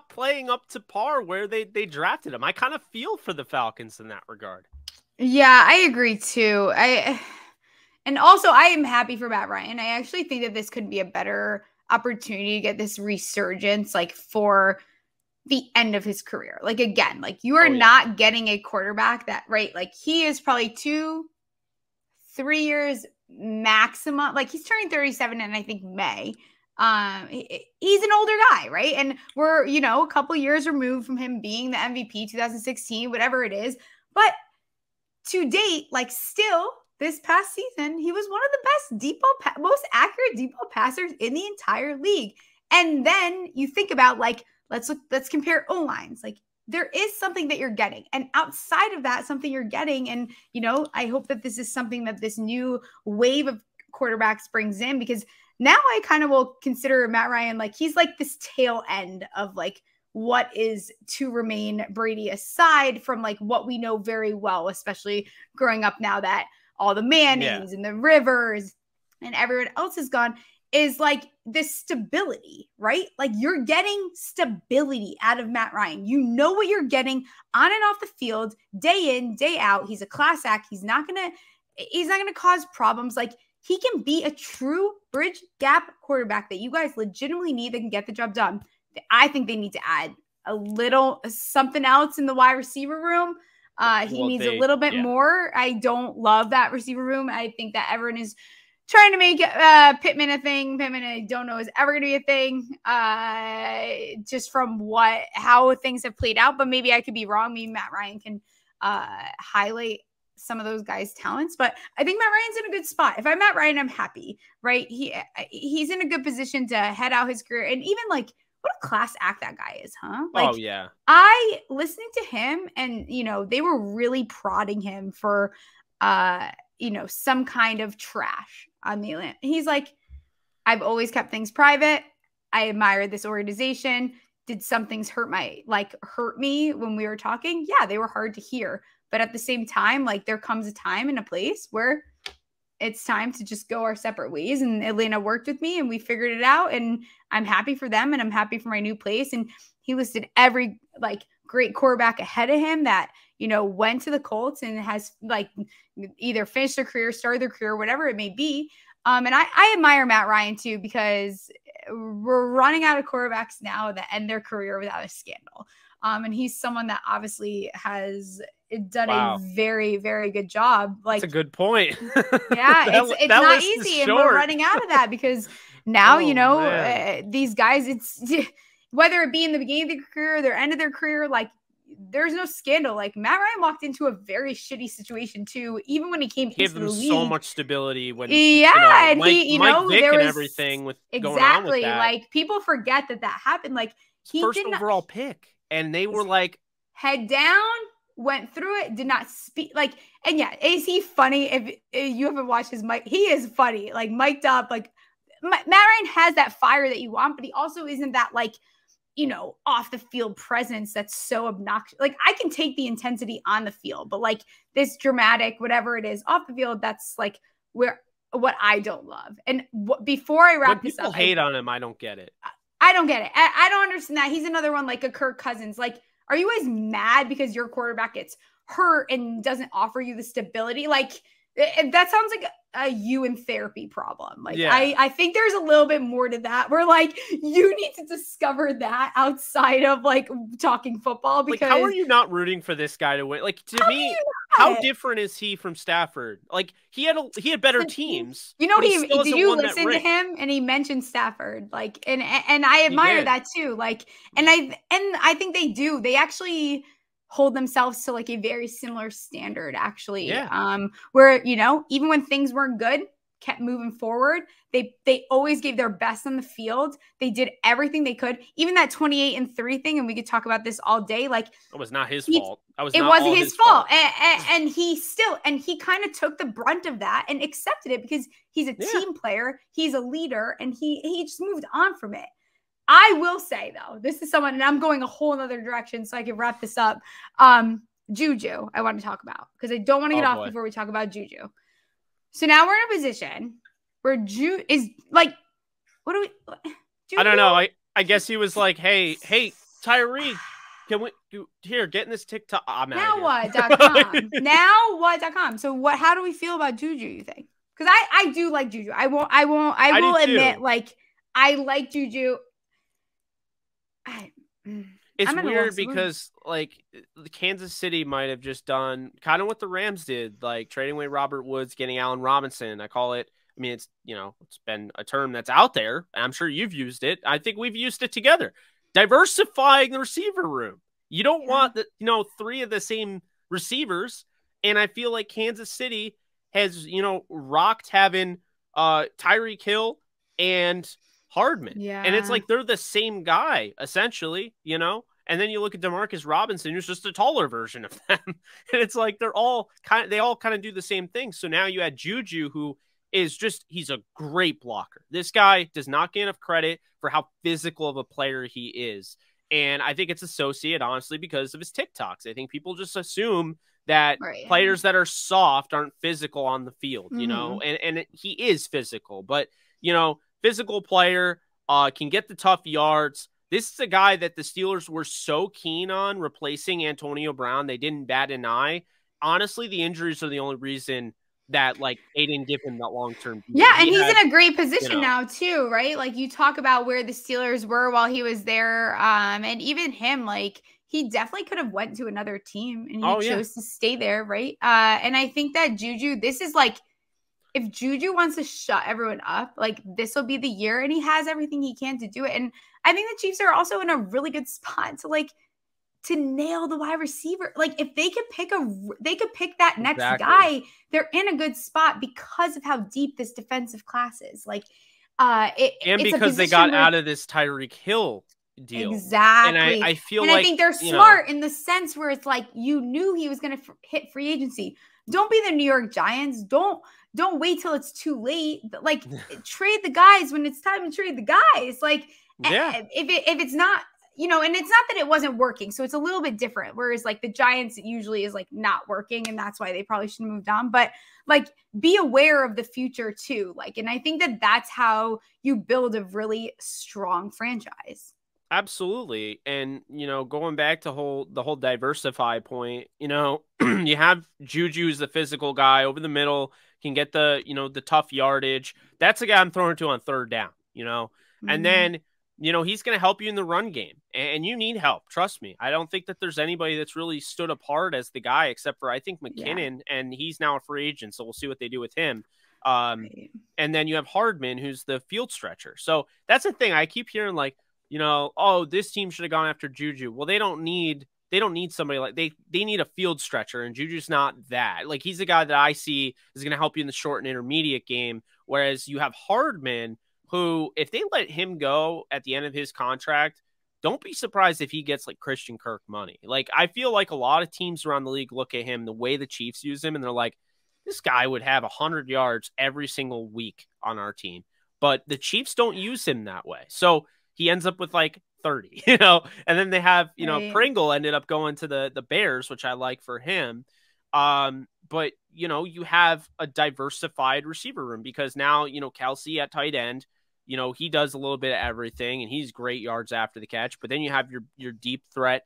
playing up to par where they drafted him. I kind of feel for the Falcons in that regard.
Yeah, I agree too. And also I am happy for Matt Ryan. I actually think that this could be a better opportunity to get this resurgence, like for the end of his career. Like, again, like you are not getting a quarterback that, right? Like he is probably 2-3 years maximum. Like he's turning 37 in, I think, May. He's an older guy, right? And we're, a couple years removed from him being the MVP 2016, whatever it is. But to date, like still this past season, he was one of the best most accurate deep ball passers in the entire league. And then you think about like, let's compare O-lines. Like there is something that you're getting. And outside of that, something you're getting. And, I hope that this is something that this new wave of quarterbacks brings in, because now I kind of will consider Matt Ryan, like he's like this tail end of like what is to remain Brady, aside from like what we know very well, especially growing up now that all the Mannings and the Rivers and everyone else is gone, is like this stability, right? Like you're getting stability out of Matt Ryan. You know what you're getting on and off the field, day in, day out. He's a class act. He's not gonna cause problems. Like he can be a true bridge gap quarterback that you guys legitimately need that can get the job done. I think they need to add a little something else in the wide receiver room. He needs a little bit more. I don't love that receiver room. I think that everyone is trying to make Pittman a thing. Pittman, I don't know, is ever going to be a thing, just from how things have played out. But maybe I could be wrong. Maybe Matt Ryan can highlight some of those guys' talents. But I think Matt Ryan's in a good spot. If I'm Matt Ryan, I'm happy, right? He's in a good position to head out his career. And even like, what a class act that guy is, huh? Like, listening to him and, they were really prodding him for, some kind of trash on the Atlanta. He's like, I've always kept things private. I admire this organization. Did some things hurt me when we were talking? Yeah, they were hard to hear. But at the same time, like there comes a time and a place where it's time to just go our separate ways. And Atlanta worked with me and we figured it out. And I'm happy for them and I'm happy for my new place. And he listed every like great quarterback ahead of him that, went to the Colts and has like either finished their career, started their career, whatever it may be. And I admire Matt Ryan too, because we're running out of quarterbacks now that end their career without a scandal. And he's someone that obviously has done a very, very good job. Like, that's
a good point.
Yeah, it's not easy, and we're running out of that because now these guys. It's whether it be in the beginning of their career or their end of their career, like there's no scandal. Like Matt Ryan walked into a very shitty situation too, even when he came into the league.
So much stability when
and
Mike,
he,
Mike Vick
there was
and everything with going on with that.
Like people forget that happened. Like he
first overall pick, and they were like
head down. Went through it, did not speak. Like, and yeah, is he funny? If you haven't watched his mic, he is funny. Like mic'd up. Like Matt Ryan has that fire that you want, but he also isn't that like, off the field presence that's so obnoxious. Like I can take the intensity on the field, but like this dramatic, whatever it is off the field, that's like what I don't love. And before I wrap this up,
people hate on him. I don't get it.
I don't get it. I don't understand that. He's another one like a Kirk Cousins. Like, are you guys mad because your quarterback gets hurt and doesn't offer you the stability? Like, that sounds like a you in therapy problem. Like, I think there's a little bit more to that. Where like you need to discover that outside of like talking football. Because
like, how are you not rooting for this guy to win? Like to me, how different is he from Stafford? Like he had better teams.
Did you listen to him? And he mentioned Stafford. Like, and I admire that too. Like, and I think they do. They actually hold themselves to like a very similar standard, actually. Where, even when things weren't good, kept moving forward. They always gave their best on the field. They did everything they could. Even that 28-3 thing, and we could talk about this all day. Like
it was not his fault.
It wasn't his fault. And he kind of took the brunt of that and accepted it because he's a team player. He's a leader, and he just moved on from it. I will say, though, this is someone, and I'm going a whole other direction so I can wrap this up. Juju, I want to talk about because I don't want to get off before we talk about Juju. So now we're in a position where Juju is like, what do we? Juju?
I don't know. I guess he was like, hey, Tyreek, can we get in this TikTok? I'm
now what.com. Now what.com. So how do we feel about Juju, you think? Because I do like Juju. I will admit, like, I like Juju.
It's weird because like Kansas City might have just done kind of what the Rams did, like trading away Robert Woods, getting Allen Robinson. I call it, I mean, it's, it's been a term that's out there. I'm sure you've used it. I think we've used it together. Diversifying the receiver room. You don't want the, 3 of the same receivers. And I feel like Kansas City has, rocked having Tyreek Hill and Hardman. Yeah. And it's like they're the same guy, essentially, And then you look at DeMarcus Robinson, who's just a taller version of them. And it's like they all kind of do the same thing. So now you had Juju, who is he's a great blocker. This guy does not get enough credit for how physical of a player he is. And I think it's associated, honestly, because of his TikToks. I think people just assume that players that are soft aren't physical on the field, and he is physical, but, physical player, can get the tough yards. This is a guy that the Steelers were so keen on replacing Antonio Brown. They didn't bat an eye. Honestly, the injuries are the only reason that they didn't give him that long-term deal.
Yeah, and he's in a great position now too, right? Like you talk about where the Steelers were while he was there, and even him, he definitely could have went to another team, and he chose to stay there, right? And I think that Juju, this is if Juju wants to shut everyone up, this will be the year, and he has everything he can to do it. And I think the Chiefs are also in a really good spot to nail the wide receiver. If they could pick that next guy, they're in a good spot because of how deep this defensive class is.
And because they got out of this Tyreek Hill deal.
Exactly.
And I feel
I think they're smart in the sense where it's you knew he was going to hit free agency. Don't be the New York Giants. Don't wait till it's too late. Trade the guys when it's time to trade the guys. If it's not, and it's not that it wasn't working. So it's a little bit different. Whereas the Giants, it usually is not working. And that's why they probably should have moved on. But be aware of the future too. And I think that that's how you build a really strong franchise.
Absolutely. And, going back to the whole diversify point, you have Juju's the physical guy over the middle, can get the, the tough yardage. That's the guy I'm throwing to on third down, and then, he's going to help you in the run game, and you need help. Trust me. I don't think that there's anybody that's really stood apart as the guy, except for I think McKinnon, and he's now a free agent. So we'll see what they do with him. And then you have Hardman, who's the field stretcher. So that's the thing. I keep hearing this team should have gone after Juju. Well, they don't need somebody they need a field stretcher, and Juju's not that. He's the guy that I see is going to help you in the short and intermediate game. Whereas you have Hardman, who, if they let him go at the end of his contract, don't be surprised if he gets Christian Kirk money. I feel like a lot of teams around the league look at him the way the Chiefs use him, and they're like, this guy would have 100 yards every single week on our team. But the Chiefs don't use him that way. So he ends up with 30, and then they have, Pringle ended up going to the Bears, which I like for him. But, you have a diversified receiver room because now, Kelsey at tight end, he does a little bit of everything, and he's great yards after the catch. But then you have your deep threat.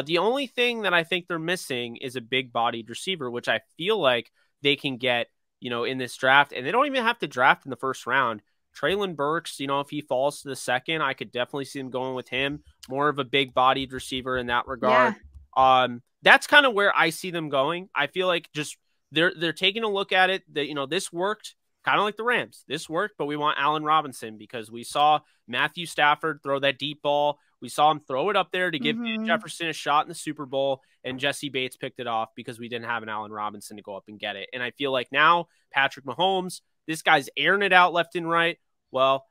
The only thing that I think they're missing is a big-bodied receiver, which I feel like they can get, in this draft. And they don't even have to draft in the first round. Treylon Burks, if he falls to the second, I could definitely see them going with him. More of a big-bodied receiver in that regard. Yeah. That's kind of where I see them going. I feel like just they're taking a look at it. That this worked. Kind of like the Rams. This worked, but we want Allen Robinson because we saw Matthew Stafford throw that deep ball. We saw him throw it up there to give Jefferson a shot in the Super Bowl, and Jesse Bates picked it off because we didn't have an Allen Robinson to go up and get it. And I feel like now Patrick Mahomes, this guy's airing it out left and right. Well,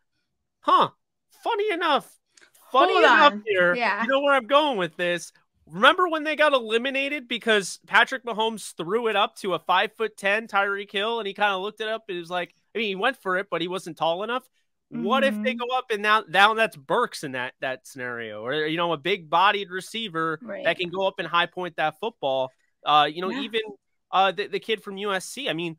funny enough here, you know where I'm going with this. Remember when they got eliminated because Patrick Mahomes threw it up to a 5'10" Tyreek Hill, and he kind of looked it up and it was like, he went for it, but he wasn't tall enough. What if they go up and now that's Burks in that scenario, or a big bodied receiver that can go up and high point that football? Even the kid from USC. I mean,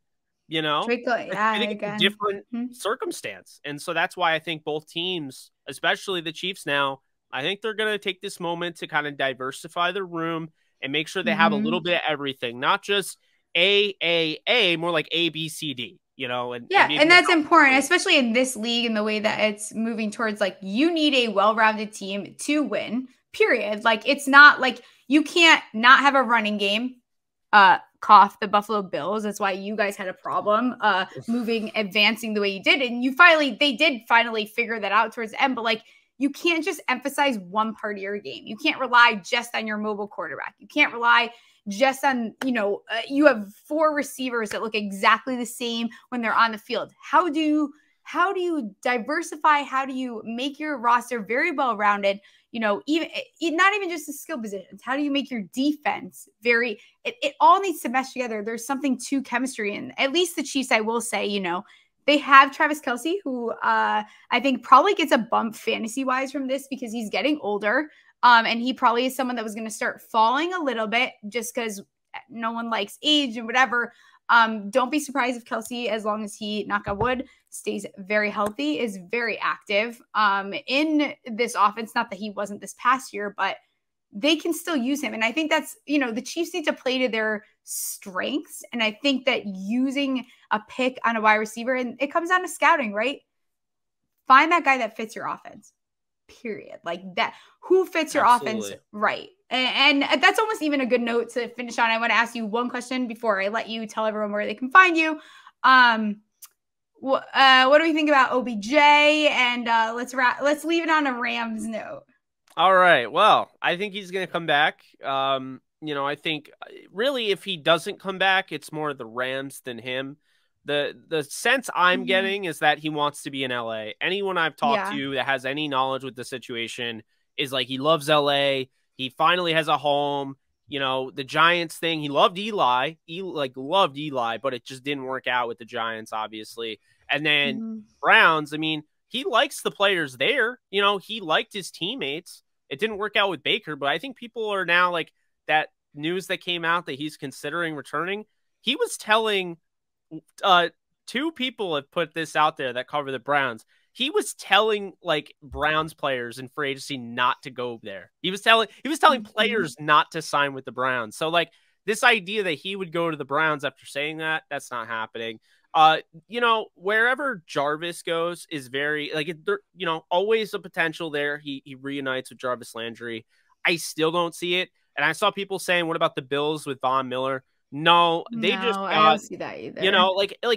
a different circumstance, and so that's why I think both teams, especially the Chiefs now, I think they're going to take this moment to kind of diversify their room and make sure they have a little bit of everything, not just A, more like A, B, C, D,
and that's important, especially in this league and the way that it's moving towards you need a well-rounded team to win, period. Like, it's not like you can't not have a running game. Cough, the Buffalo Bills. That's why you guys had a problem advancing the way you did. And they did finally figure that out towards the end. But like, you can't just emphasize one part of your game. You can't rely just on your mobile quarterback. You can't rely just on, you have 4 receivers that look exactly the same when they're on the field. How do you diversify? How do you make your roster very well-rounded? Even not even just the skill positions. How do you make your defense it all needs to mesh together. There's something to chemistry. And at least the Chiefs, I will say, they have Travis Kelce, who I think probably gets a bump fantasy-wise from this because he's getting older. And he probably is someone that was going to start falling a little bit just because no one likes age and whatever. Don't be surprised if Kelce, as long as he, knock on wood, stays very healthy, is very active in this offense. Not that he wasn't this past year, but they can still use him. And I think that's, the Chiefs need to play to their strengths. And I think that using a pick on a wide receiver, and it comes down to scouting, right? Find that guy that fits your offense, period. Like that, who fits your offense, right? And that's almost even a good note to finish on. I want to ask you one question before I let you tell everyone where they can find you. What do we think about OBJ? And let's leave it on a Rams note.
All right. Well, I think he's going to come back. I think really if he doesn't come back, it's more the Rams than him. The sense I'm getting is that he wants to be in LA. Anyone I've talked to that has any knowledge with the situation is like, he loves LA. He finally has a home. The Giants thing, he loved Eli. He loved Eli, but it just didn't work out with the Giants, obviously. And then Browns, I mean, he likes the players there. He liked his teammates. It didn't work out with Baker, but I think people are now like, that news that came out that he's considering returning. He was telling 2 people have put this out there that cover the Browns. He was telling like Browns players in free agency not to go there. He was telling players not to sign with the Browns. So like this idea that he would go to the Browns after saying that, that's not happening. Wherever Jarvis goes is very always a potential there. He reunites with Jarvis Landry. I still don't see it. And I saw people saying, what about the Bills with Von Miller? No, I
don't see that either.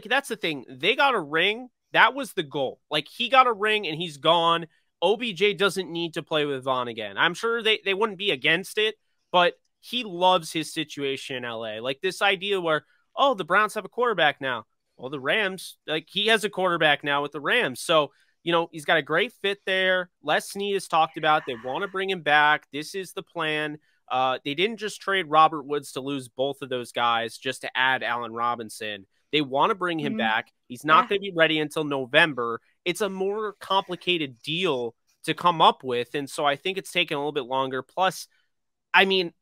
That's the thing. They got a ring. That was the goal. Like, he got a ring and he's gone. OBJ doesn't need to play with Von again. I'm sure they wouldn't be against it, but he loves his situation in LA. Like this idea where, oh, the Browns have a quarterback now. Well, the Rams, like he has a quarterback now with the Rams. So, he's got a great fit there. Les Snead has talked about, they want to bring him back. This is the plan. They didn't just trade Robert Woods to lose both of those guys just to add Allen Robinson. They want to bring him back. He's not going to be ready until November. It's a more complicated deal to come up with. And so I think it's taken a little bit longer. Plus, I mean,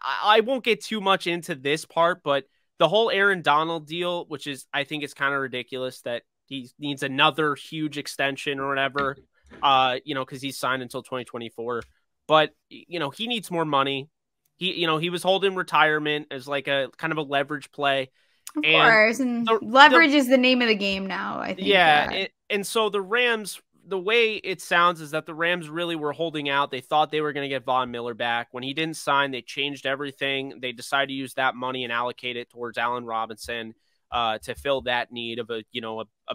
I won't get too much into this part, but the whole Aaron Donald deal, which is, I think it's kind of ridiculous that he needs another huge extension or whatever, because he's signed until 2024. But, he needs more money. He was holding retirement as like a kind of a leverage play.
Of course. And leverage is the name of the game now, I think.
Yeah. And so the Rams, the way it sounds is that the Rams really were holding out. They thought they were going to get Von Miller back. When he didn't sign, they changed everything. They decided to use that money and allocate it towards Allen Robinson to fill that need of a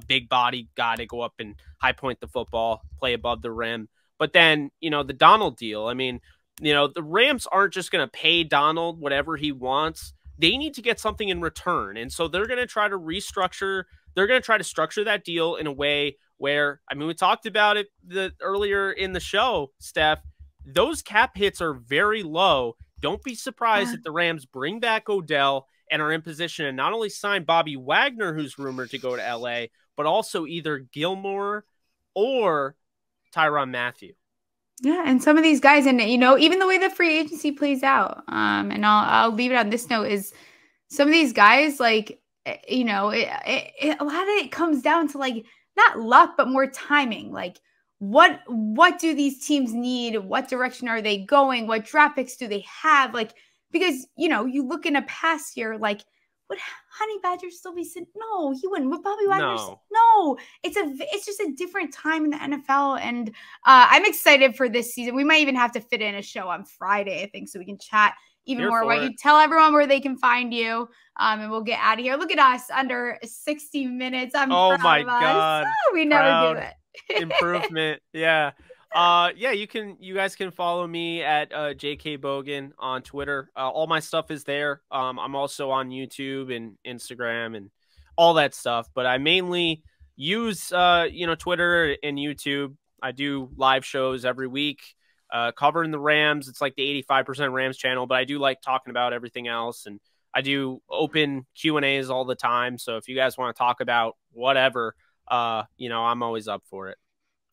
big body guy to go up and high point the football, play above the rim. But then, the Donald deal, I mean, the Rams aren't just going to pay Donald whatever he wants. They need to get something in return. And so they're going to try to restructure. They're going to try to structure that deal in a way where, I mean, we talked about it earlier in the show, Steph. Those cap hits are very low. Don't be surprised if the Rams bring back Odell and are in position to not only sign Bobby Wagner, who's rumored to go to LA, but also either Gilmore or Tyrann Mathieu.
Yeah, and some of these guys, and even the way the free agency plays out, and I'll leave it on this note, is some of these guys, like, a lot of it comes down to like not luck, but more timing. Like, what do these teams need? What direction are they going? What draft picks do they have? Like, because you look in a past year, like, would Honey Badger still be sitting? No, he wouldn't. Would Bobby Wagner? No. It's just a different time in the NFL, and I'm excited for this season. We might even have to fit in a show on Friday, I think, so we can chat even more about you. Tell everyone where they can find you, and we'll get out of here. Look at us, under 60 minutes. I'm proud of us. Oh my God. Oh, we never do it.
Improvement. Yeah. You guys can follow me at Jake Ellenbogen on Twitter. All my stuff is there. I'm also on YouTube and Instagram and all that stuff, but I mainly use Twitter and YouTube. I do live shows every week covering the Rams. It's like the 85% Rams channel, but I do like talking about everything else, and I do open Q&As all the time. So if you guys want to talk about whatever, I'm always up for it.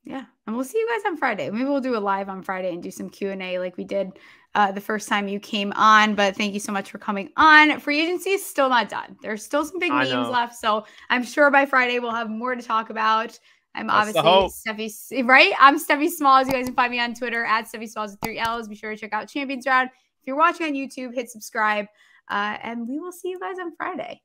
Yeah, and we'll see you guys on Friday. Maybe we'll do a live on Friday and do some Q&A like we did the first time you came on. But thank you so much for coming on. Free agency is still not done. There's still some big names left, so I'm sure by Friday we'll have more to talk about. I'm obviously Steffi, right? I'm Steffi Smalls. You guys can find me on Twitter at Steffi Smalls with 3 L's. Be sure to check out Champions Round. If you're watching on YouTube, hit subscribe, and we will see you guys on Friday.